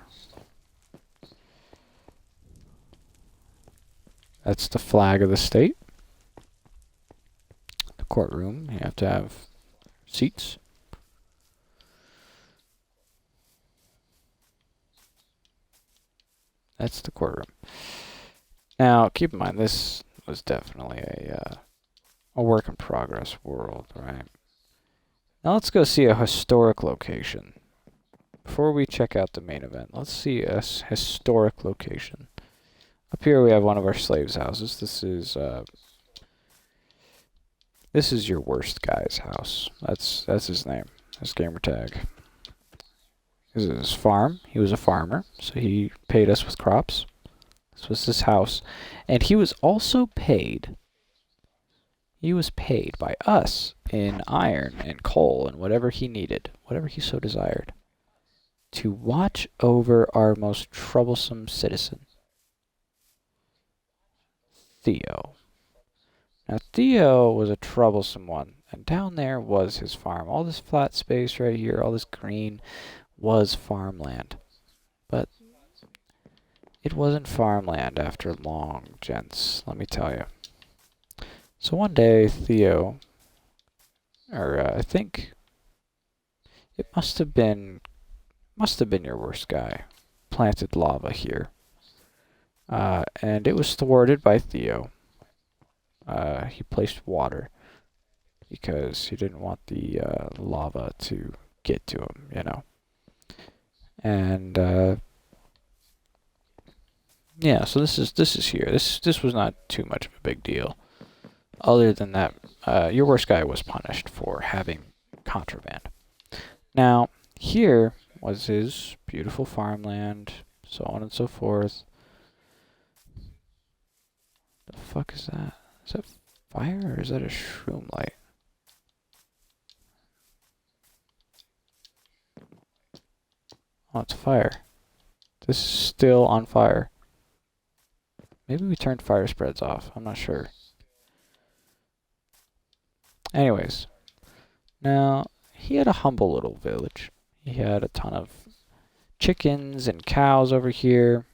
That's the flag of the state. The courtroom, you have to have seats. That's the courtroom. Now, keep in mind, this was definitely a work in progress world, right? Now let's go see a historic location. Before we check out the main event, let's see a historic location. Up here we have one of our slaves' houses. This is your worst guy's house. That's his name. His gamer tag. This is his farm. He was a farmer, so he paid us with crops. This was his house. And he was also paid. He was paid by us in iron and coal and whatever he needed, whatever he so desired, to watch over our most troublesome citizen, Theo. Now, Theo was a troublesome one, and down there was his farm. All this flat space right here, all this green, was farmland. But it wasn't farmland after long, gents, let me tell you. So one day, Theo, or I think it must have been your worst guy, planted lava here. And it was thwarted by Theo. He placed water because he didn't want the lava to get to him, you know. And yeah, so this is here. This was not too much of a big deal. Other than that, your worst guy was punished for having contraband. Now, here was his beautiful farmland, so on and so forth. The fuck is that? Is that fire or is that a shroom light? Oh, it's fire. This is still on fire. Maybe we turned fire spreads off. I'm not sure. Anyways, now he had a humble little village. He had a ton of chickens and cows over here.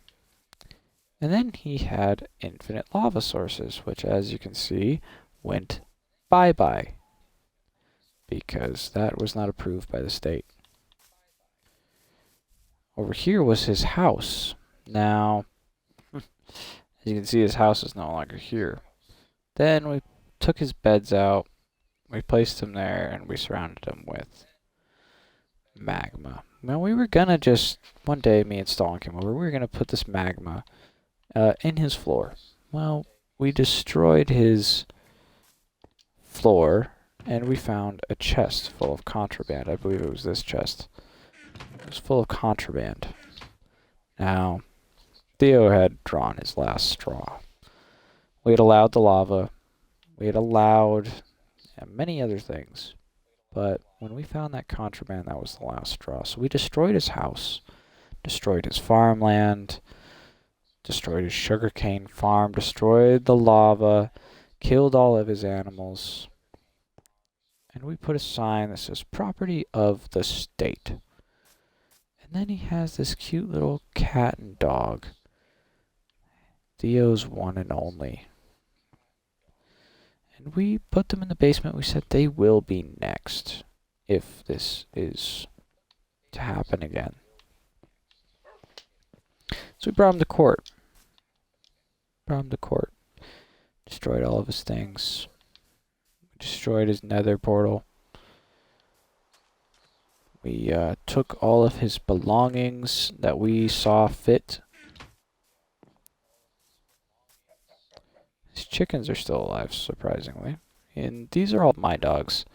And then he had infinite lava sources, which, as you can see, went bye-bye. Because that was not approved by the state. Over here was his house. Now, as you can see, his house is no longer here. Then we took his beds out, we placed him there, and we surrounded him with magma. Now, we were gonna just, one day, me and Stalin came over, we were gonna put this magma in his floor. Well, we destroyed his floor, and we found a chest full of contraband. I believe it was this chest. It was full of contraband. Now, Theo had drawn his last straw. We had allowed the lava. We had allowed many other things. But when we found that contraband, that was the last straw. So we destroyed his house, destroyed his farmland, destroyed his sugarcane farm, destroyed the lava, killed all of his animals. And we put a sign that says, property of the state. And then he has this cute little cat and dog. Theo's one and only. And we put them in the basement. We said they will be next if this is to happen again. So we brought him to court. Destroyed all of his things. Destroyed his nether portal. We took all of his belongings that we saw fit. His chickens are still alive, surprisingly. And these are all my dogs,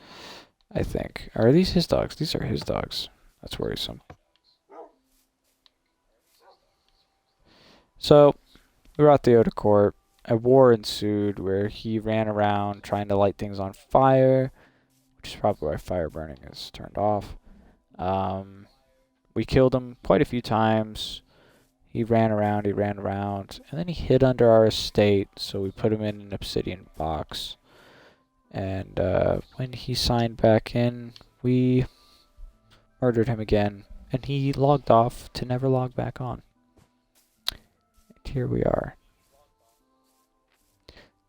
I think. Are these his dogs? These are his dogs. That's worrisome. So, we brought Theo to court. A war ensued where he ran around trying to light things on fire, which is probably why fire burning is turned off. We killed him quite a few times. He ran around, and then he hid under our estate, so we put him in an obsidian box. And when he signed back in, we murdered him again, and he logged off to never log back on. And here we are.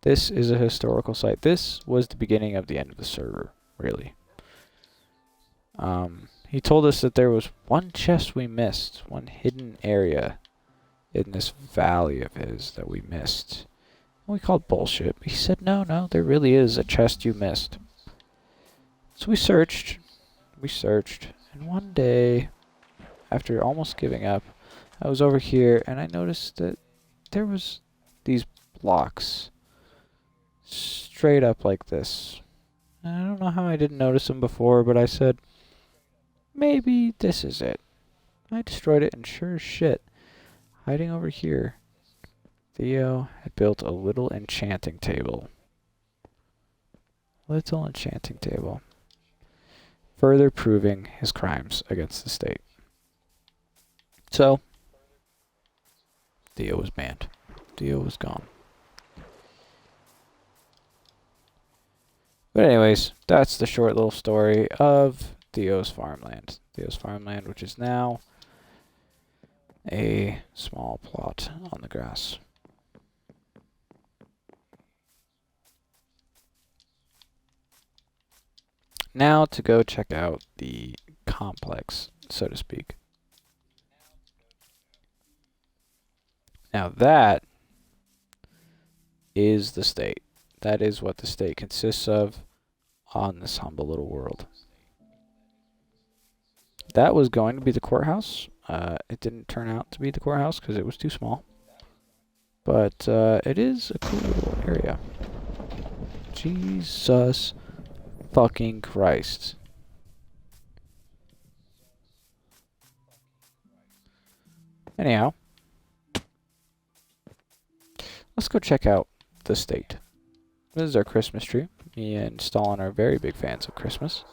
This is a historical site. This was the beginning of the end of the server, really. He told us that there was one chest we missed, one hidden area in this valley of his that we missed. We called bullshit. He said, no, there really is a chest you missed. So we searched, and one day, after almost giving up, I was over here and I noticed that there was these blocks straight up like this. And I don't know how I didn't notice them before, but I said, maybe this is it. I destroyed it, and sure as shit, hiding over here, Theo had built a little enchanting table. Further proving his crimes against the state. So, Theo was banned. Theo was gone. But anyways, that's the short little story of Theo's farmland. Theo's farmland, which is now a small plot on the grass. Now to go check out the complex, so to speak. Now that is the state. That is what the state consists of on this humble little world. That was going to be the courthouse. It didn't turn out to be the courthouse because it was too small. But it is a cool little area. Jesus fucking Christ. Anyhow, let's go check out the state. This is our Christmas tree. Me and Stalin are very big fans of Christmas.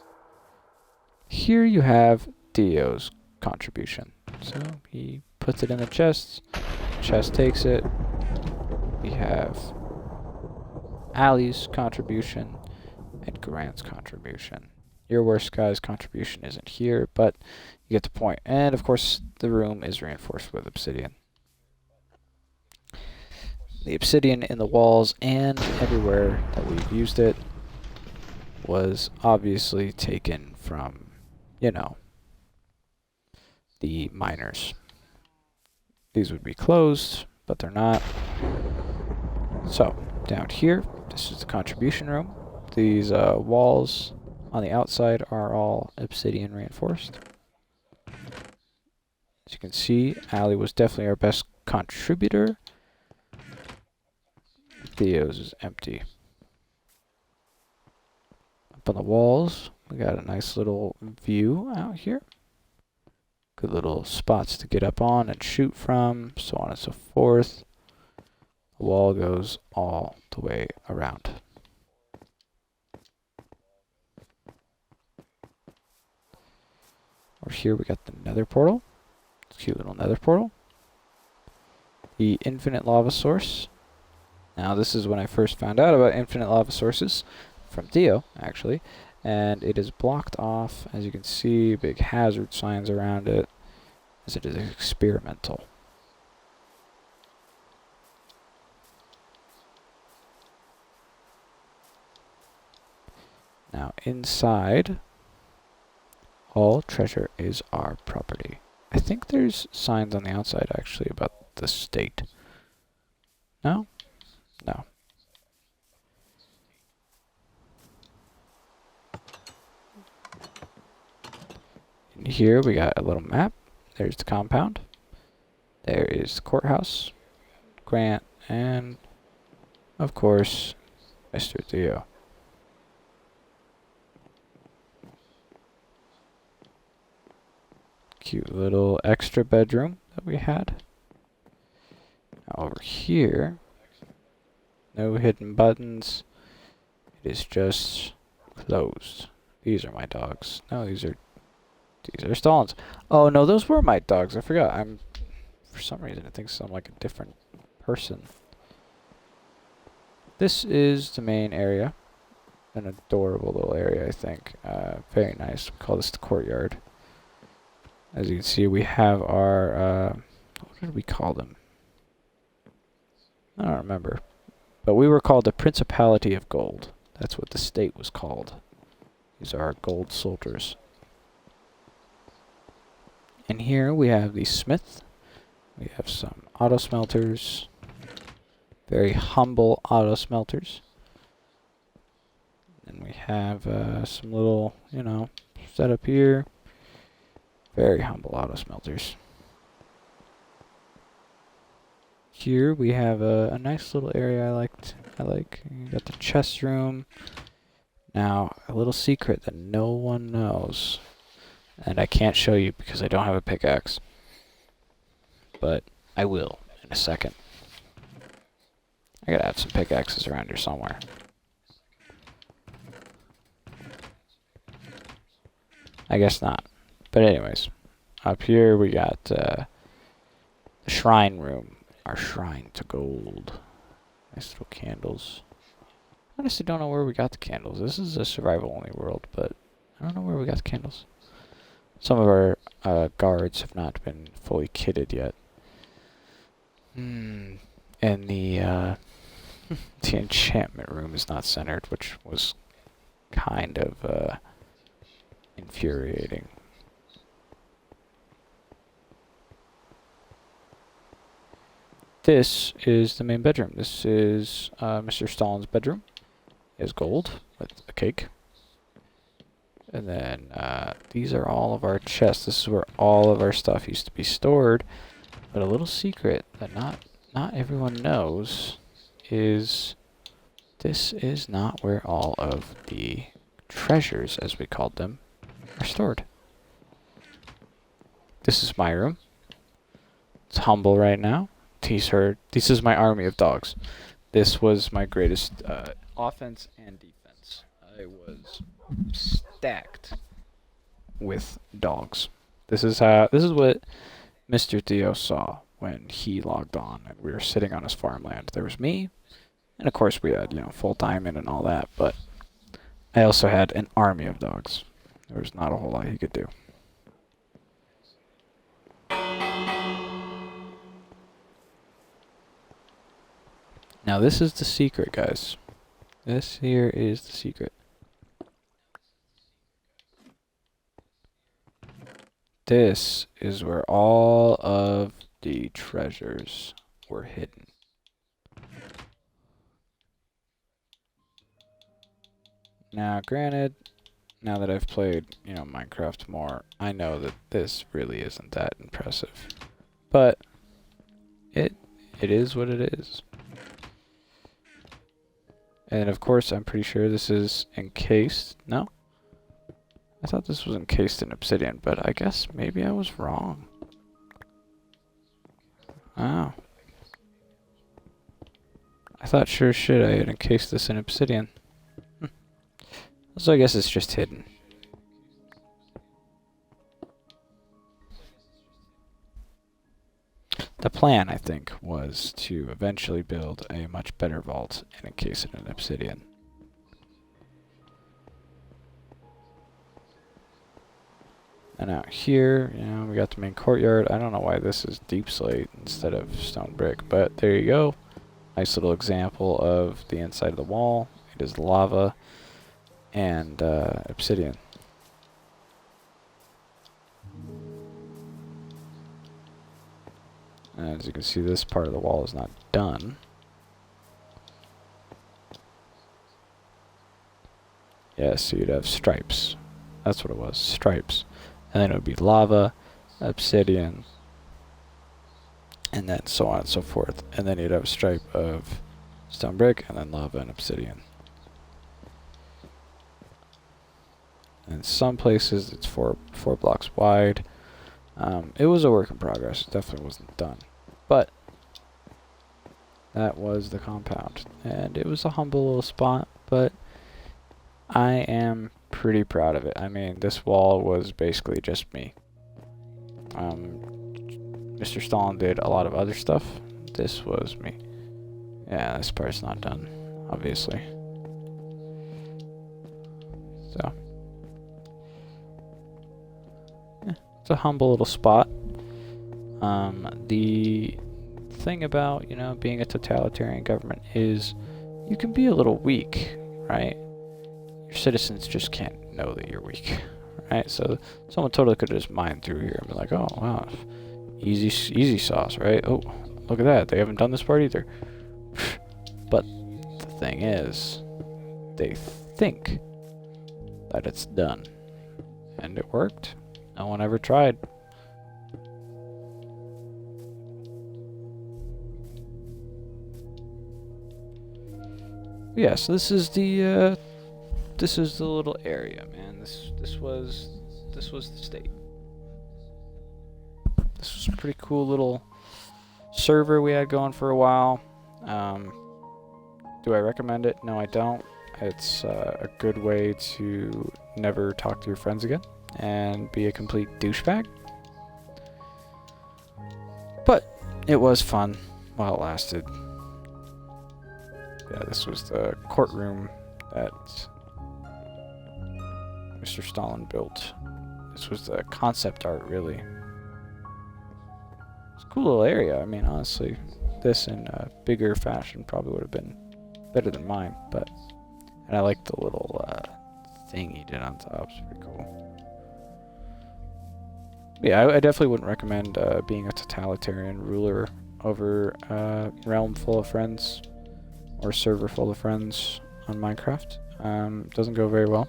Here you have Theo's contribution. So he puts it in the chest. Chest takes it. We have Ali's contribution and Grant's contribution. Your worst guy's contribution isn't here, but you get the point. And of course, the room is reinforced with obsidian. The obsidian in the walls and everywhere that we've used it was obviously taken from, you know, the miners. These would be closed, but they're not. So, down here, this is the contribution room. These walls on the outside are all obsidian reinforced. As you can see, Ali was definitely our best contributor. Theo's is empty. Up on the walls, we got a nice little view out here. Good little spots to get up on and shoot from, so on and so forth. The wall goes all the way around. Over here we got the nether portal. Cute little nether portal. The infinite lava source. Now this is when I first found out about infinite lava sources, from Theo actually, and it is blocked off, as you can see, big hazard signs around it, as it is experimental. Now, inside, all treasure is our property. I think there's signs on the outside, actually, about the state. No? No. In here, we got a little map. There's the compound. There is the courthouse, Grant, and, of course, Mr. Theo. Cute little extra bedroom that we had. Now over here, no hidden buttons. It is just closed. These are my dogs. No, these are Stalin's. Oh no, those were my dogs. I forgot. For some reason I think I'm like a different person. This is the main area. An adorable little area, I think. Very nice. We call this the courtyard. As you can see, we have our, what did we call them? I don't remember. But we were called the Principality of Gold. That's what the state was called. These are our gold soldiers. And here we have the smith. We have some auto smelters. Very humble auto smelters. And we have some little, setup here. Very humble auto smelters. Here we have a nice little area I like. You got the chest room. Now, a little secret that no one knows. And I can't show you because I don't have a pickaxe. But I will in a second. I gotta have some pickaxes around here somewhere. I guess not. But anyways, up here we got the shrine room. Our shrine to gold. Nice little candles. Honestly don't know where we got the candles. This is a survival only world, but I don't know where we got the candles. Some of our guards have not been fully kitted yet. And the the enchantment room is not centered, which was kind of infuriating. This is the main bedroom. This is Mr. Stalin's bedroom. He has gold with a cake. And then these are all of our chests. This is where all of our stuff used to be stored. But a little secret that not everyone knows is this is not where all of the treasures, as we called them, are stored. This is my room. It's humble right now. This is my army of dogs. This was my greatest offense and defense. I was stacked with dogs. This is what Mr. Theo saw when he logged on and we were sitting on his farmland. There was me, and of course we had, full diamond and all that, but I also had an army of dogs. There was not a whole lot he could do. Now this is the secret, guys. This here is the secret. This is where all of the treasures were hidden. Now, granted, now that I've played, Minecraft more, I know that this really isn't that impressive. But it is what it is. And of course, I'm pretty sure this is encased. No? I thought this was encased in obsidian, but I guess maybe I was wrong. Oh. I thought sure shit I had encased this in obsidian. So I guess it's just hidden. The plan, I think, was to eventually build a much better vault and encase it in obsidian. And out here, we got the main courtyard. I don't know why this is deep slate instead of stone brick, but there you go. Nice little example of the inside of the wall. It is lava. and obsidian. And as you can see, this part of the wall is not done. Yeah, so you'd have stripes. That's what it was, stripes. And then it would be lava, obsidian, and then so on and so forth. And then you'd have a stripe of stone brick, and then lava and obsidian. In some places, it's four blocks wide. It was a work in progress. It definitely wasn't done. But that was the compound. And it was a humble little spot, but I am pretty proud of it. I mean, this wall was basically just me. Mr. Stalin did a lot of other stuff. This was me. Yeah, this part's not done, obviously. So, yeah, it's a humble little spot. The thing about, you know, being a totalitarian government is you can be a little weak, right? Your citizens just can't know that you're weak, right? So someone totally could just mine through here and be like, oh, wow, easy sauce, right? Oh, look at that. They haven't done this part either. But the thing is, they think that it's done. And it worked. No one ever tried. Yeah, so this is the little area, man. This was the state. This was a pretty cool little server we had going for a while. Do I recommend it? No, I don't. It's a good way to never talk to your friends again and be a complete douchebag. But it was fun while it lasted. Yeah, this was the courtroom that Mr. Stalin built. This was the concept art, really. It's a cool little area. I mean, honestly, this in a bigger fashion probably would have been better than mine, but... And I like the little thing he did on top. It's pretty cool. Yeah, I definitely wouldn't recommend being a totalitarian ruler over a realm full of friends or a server full of friends on Minecraft. Doesn't go very well.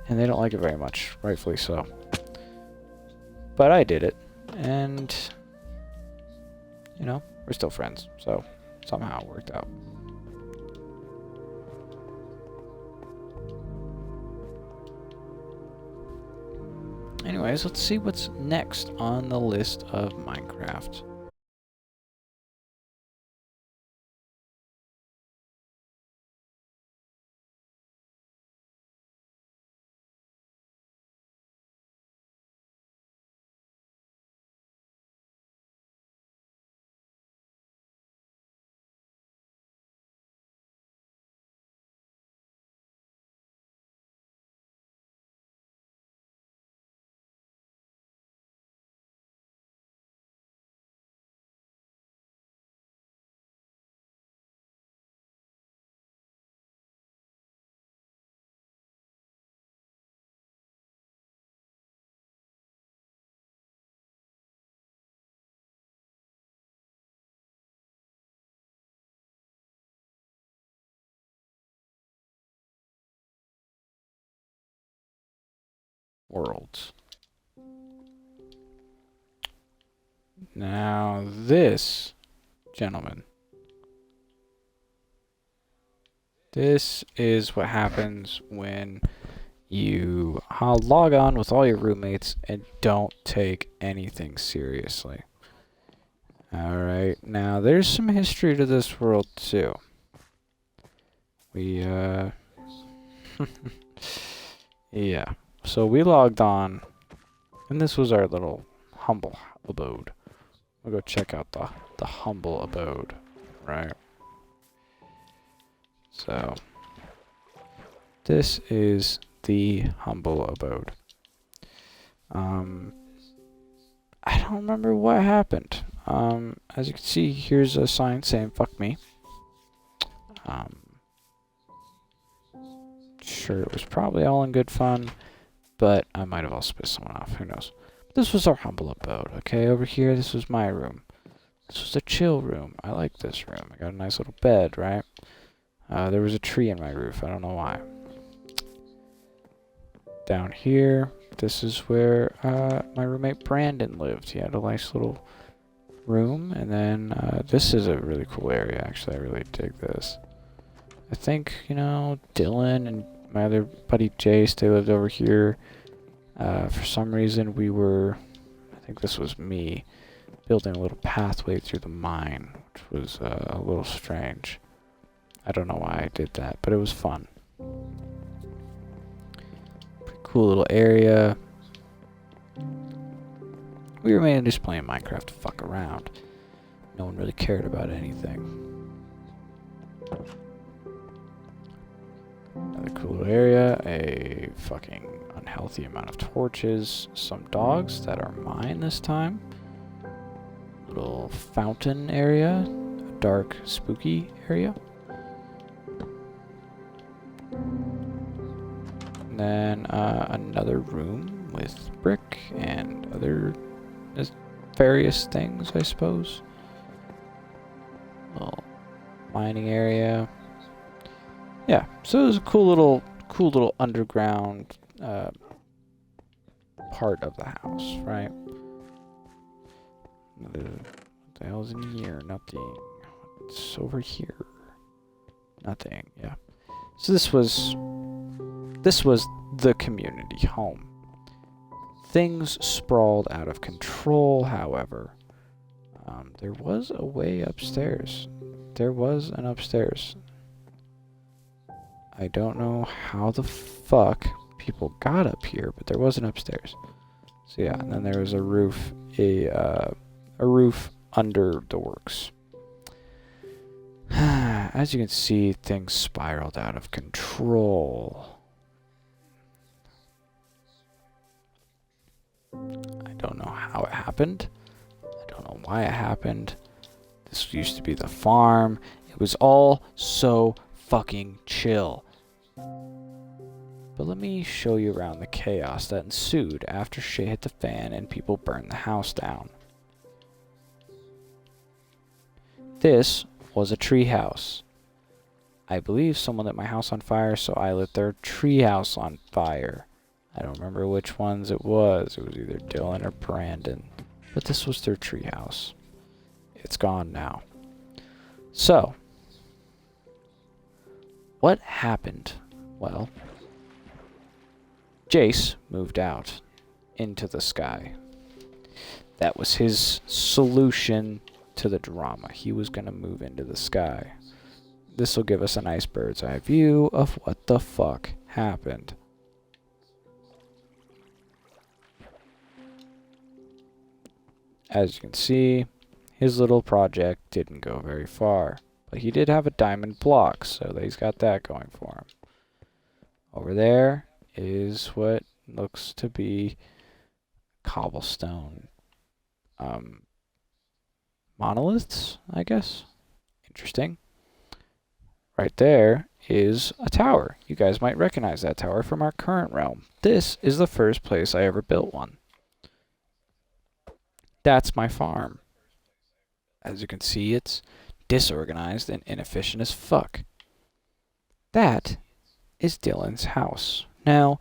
And they don't like it very much, rightfully so. But I did it, and, you know, we're still friends, so somehow it worked out. Anyways, let's see what's next on the list of Minecraft. Worlds. Now this, gentlemen, this is what happens when you log on with all your roommates and don't take anything seriously. Alright, now there's some history to this world too. We, yeah. So we logged on, and this was our little humble abode. We'll go check out the humble abode, right? So, this is the humble abode. I don't remember what happened. As you can see, here's a sign saying "fuck me." sure it was probably all in good fun, but I might have also pissed someone off. Who knows? This was our humble abode, okay? Over here, this was my room. This was a chill room. I like this room. I got a nice little bed, right? There was a tree in my roof. I don't know why. Down here, this is where my roommate Brandon lived. He had a nice little room, and then this is a really cool area. Actually, I really dig this. I think, you know, Dylan and my other buddy Jace, they lived over here. For some reason, I think this was me, building a little pathway through the mine, which was a little strange. I don't know why I did that, but it was fun. Pretty cool little area. We were mainly just playing Minecraft to fuck around. No one really cared about anything. Another cool little area, a fucking unhealthy amount of torches, some dogs that are mine this time. Little fountain area, a dark, spooky area. And then another room with brick and other various things, I suppose. Little mining area. Yeah, so it was a cool little underground part of the house, right? What the hell's in here? Nothing. What's over here? Nothing. Yeah. So this was the community home. Things sprawled out of control, however. There was a way upstairs. There was an upstairs. I don't know how the fuck people got up here, but there was an upstairs. So yeah, and then there was a roof, a roof under the works. As you can see, things spiraled out of control. I don't know how it happened. I don't know why it happened. This used to be the farm. It was all so fucking chill. But let me show you around the chaos that ensued after shit hit the fan and people burned the house down. This was a tree house. I believe someone lit my house on fire, so I lit their tree house on fire. I don't remember which ones it was. It was either Dylan or Brandon. But this was their tree house. It's gone now. So, what happened? Well, Jace moved out into the sky. That was his solution to the drama. He was going to move into the sky. This will give us a nice bird's eye view of what the fuck happened. As you can see, his little project didn't go very far. But he did have a diamond block, so he's got that going for him. Over there is what looks to be cobblestone monoliths, I guess. Interesting. Right there is a tower. You guys might recognize that tower from our current realm. This is the first place I ever built one. That's my farm. As you can see, it's disorganized and inefficient as fuck. That is Dylan's house. Now,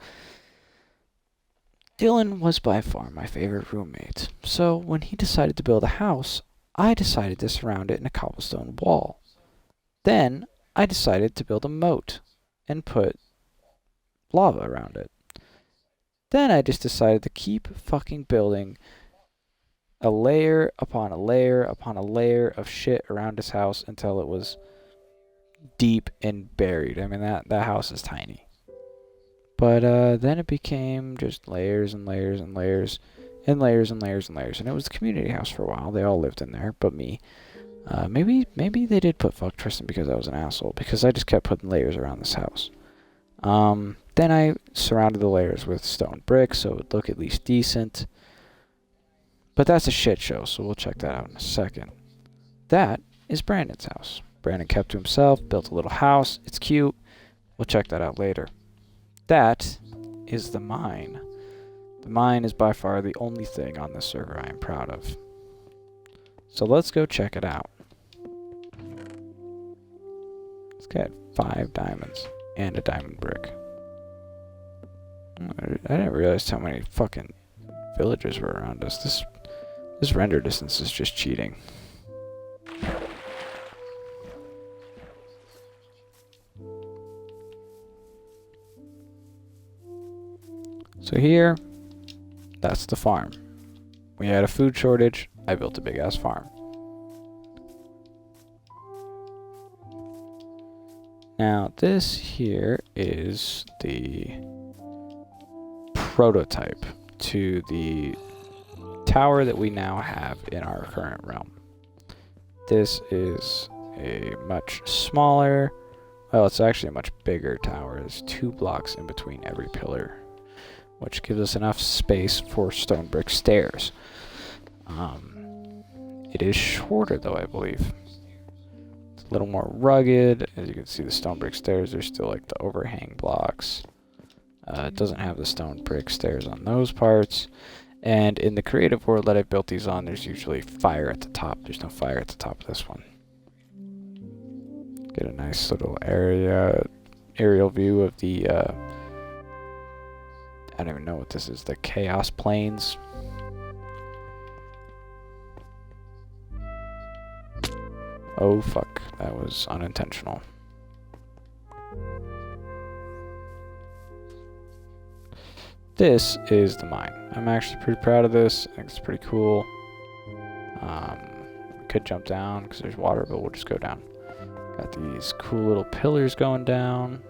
Dylan was by far my favorite roommate, so when he decided to build a house, I decided to surround it in a cobblestone wall. Then, I decided to build a moat and put lava around it. Then I just decided to keep fucking building a layer upon a layer upon a layer of shit around his house until it was deep and buried. I mean, that house is tiny. But then it became just layers and layers and layers and layers and layers and layers. And it was the community house for a while. They all lived in there, but me. Maybe they did put fuck Tristan because I was an asshole, because I just kept putting layers around this house. Then I surrounded the layers with stone bricks so it would look at least decent. But that's a shit show, so we'll check that out in a second. That is Brandon's house. Brandon kept to himself, built a little house. It's cute. We'll check that out later. that is the mine. The mine is by far the only thing on this server I am proud of. So let's go check it out. Let's get 5 diamonds and a diamond brick. I didn't realize how many fucking villagers were around us. This render distance is just cheating. So here, that's the farm. We had a food shortage, I built a big ass farm. Now this here is the prototype to the tower that we now have in our current realm. This is a much smaller, well, it's actually a much bigger tower. There's 2 blocks in between every pillar, which gives us enough space for stone brick stairs. It is shorter though, I believe. It's a little more rugged. As you can see, the stone brick stairs are still like the overhang blocks. It doesn't have the stone brick stairs on those parts. And in the creative world that I built these on, there's usually fire at the top. There's no fire at the top of this one. Get a nice little aerial view of the, I don't even know what this is, the Chaos Plains. Oh fuck, that was unintentional. This is the mine. I'm actually pretty proud of this. I think it's pretty cool. We could jump down because there's water, but we'll just go down. Got these cool little pillars going down.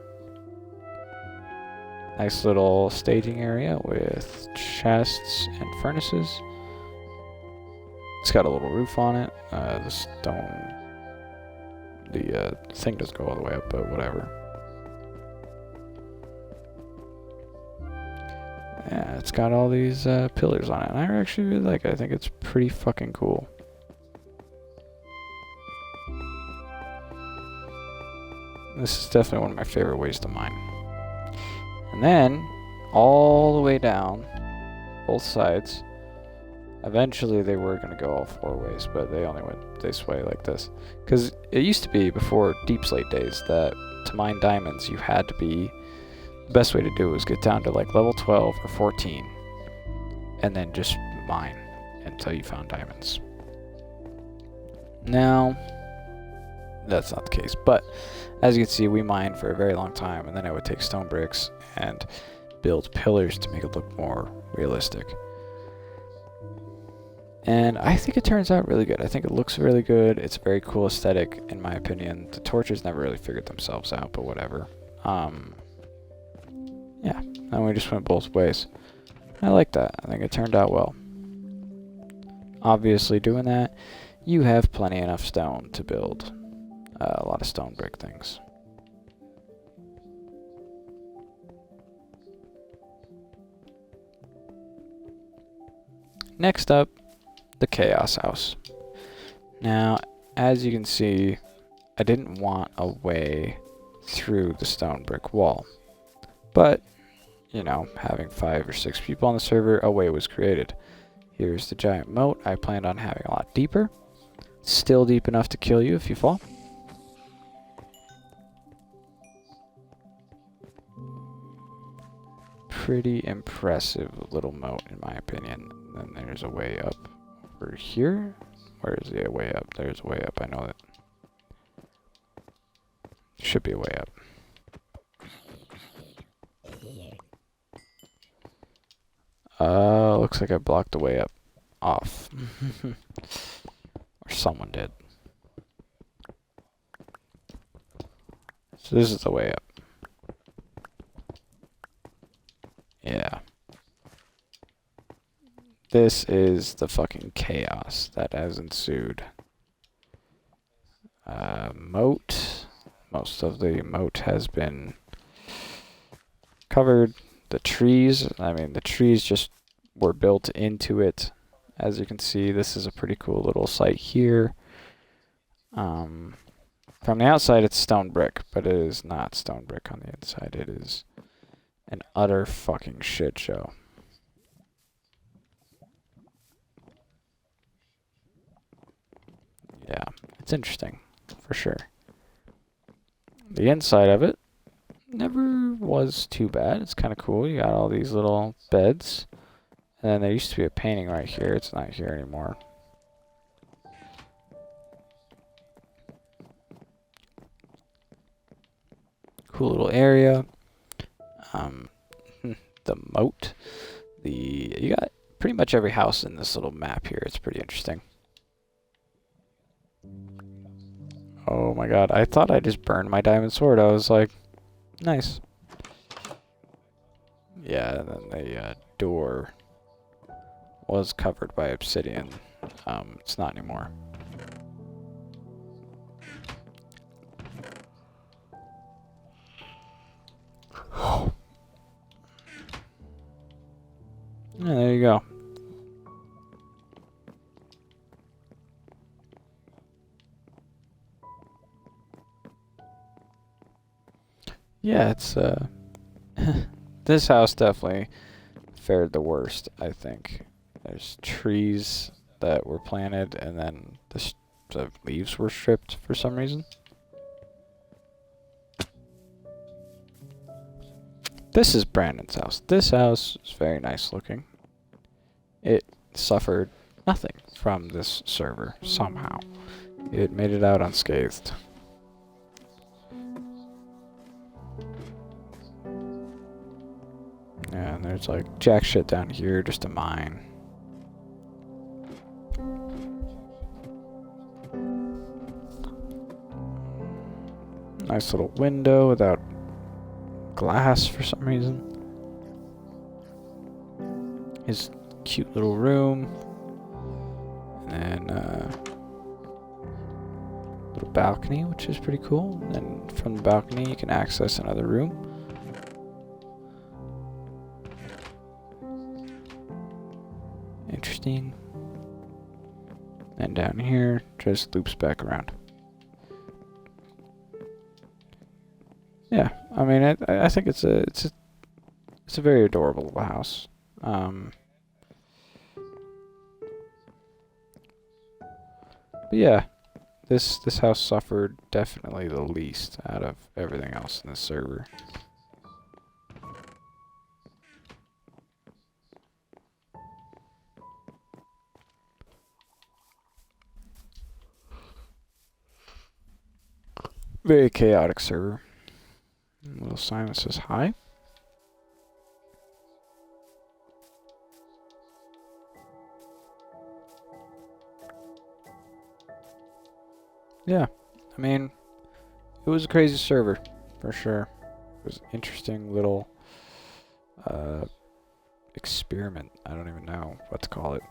Nice little staging area with chests and furnaces. It's got a little roof on it. The thing doesn't go all the way up, but whatever. Yeah, it's got all these pillars on it, and I actually really like it. I think it's pretty fucking cool. This is definitely one of my favorite ways to mine. And then, all the way down, both sides, eventually they were going to go all 4 ways, but they only went this way like this. Because it used to be, before Deep Slate days, that to mine diamonds, you had to be... The best way to do it was get down to like level 12 or 14, and then just mine until you found diamonds. Now, that's not the case, but as you can see, we mined for a very long time, and then I would take stone bricks and build pillars to make it look more realistic. And I think it turns out really good. I think it looks really good. It's a very cool aesthetic, in my opinion. The torches never really figured themselves out, but whatever. Yeah, and we just went both ways. I like that. I think it turned out well. Obviously, doing that, you have plenty enough stone to build a lot of stone brick things. Next up, the Chaos House. Now, as you can see, I didn't want a way through the stone brick wall. But, you know, having 5 or 6 people on the server, a way was created. Here's the giant moat. I planned on having a lot deeper. Still deep enough to kill you if you fall. Pretty impressive little moat, in my opinion. Then there's a way up over here. Where is the way up? There's a way up. I know that. Should be a way up. Looks like I blocked the way up off. Or someone did. So this is the way up. Yeah. This is the fucking chaos that has ensued. Moat. Most of the moat has been covered. The trees, the trees just were built into it. As you can see, this is a pretty cool little site here. From the outside, it's stone brick, but it is not stone brick on the inside. It is an utter fucking shit show. Yeah, it's interesting, for sure. The inside of it never was too bad. It's kind of cool. You got all these little beds. And then there used to be a painting right here. It's not here anymore. Cool little area. The moat. You got pretty much every house in this little map here. It's pretty interesting. Oh my god, I thought I just burned my diamond sword. I was like, nice. Yeah, and then the door was covered by obsidian. It's not anymore. Yeah, there you go. Yeah, it's this house definitely fared the worst, I think. There's trees that were planted and then the leaves were stripped for some reason. This is Brandon's house. This house is very nice looking. It suffered nothing from this server somehow. It made it out unscathed. Yeah, and there's like jack shit down here, just a mine. Nice little window without glass for some reason. His cute little room. And then little balcony, which is pretty cool. And then from the balcony you can access another room. Interesting. And down here just loops back around. Yeah, I mean, I think it's a very adorable little house. But yeah, this house suffered definitely the least out of everything else in this server. Very chaotic server. A little sign that says hi. Yeah, I mean, it was a crazy server, for sure. It was an interesting little experiment. I don't even know what to call it.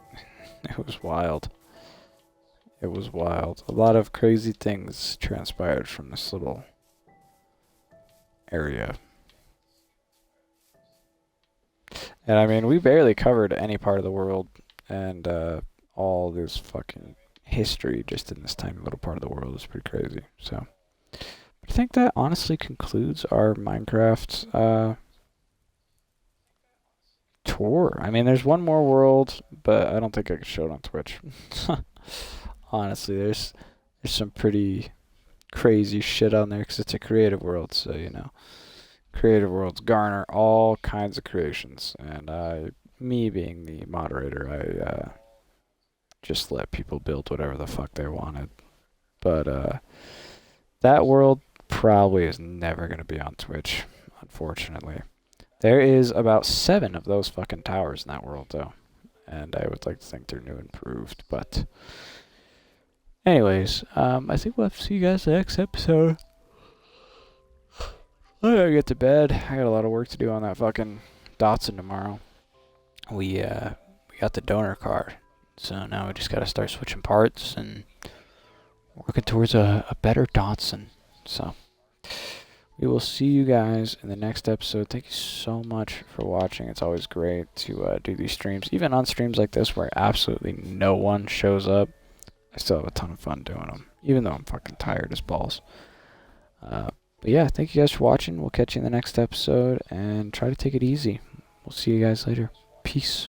It was wild. It was wild. A lot of crazy things transpired from this little area. And I mean, we barely covered any part of the world, and all this fucking history just in this tiny little part of the world is pretty crazy. So, I think that honestly concludes our Minecraft tour. I mean, there's one more world, but I don't think I can show it on Twitch. Honestly, there's some pretty crazy shit on there because it's a creative world, so you know. Creative worlds garner all kinds of creations, and me being the moderator, I just let people build whatever the fuck they wanted. But that world probably is never going to be on Twitch, unfortunately. There is about 7 of those fucking towers in that world, though, and I would like to think they're new and improved, but anyways, I think we'll have to see you guys next episode. I gotta get to bed. I got a lot of work to do on that fucking Datsun tomorrow. We got the donor card, so now we just gotta start switching parts and working towards a better Datsun. So we will see you guys in the next episode. Thank you so much for watching. It's always great to do these streams, even on streams like this where absolutely no one shows up. I still have a ton of fun doing them, even though I'm fucking tired as balls. But yeah, thank you guys for watching. We'll catch you in the next episode and try to take it easy. We'll see you guys later. Peace.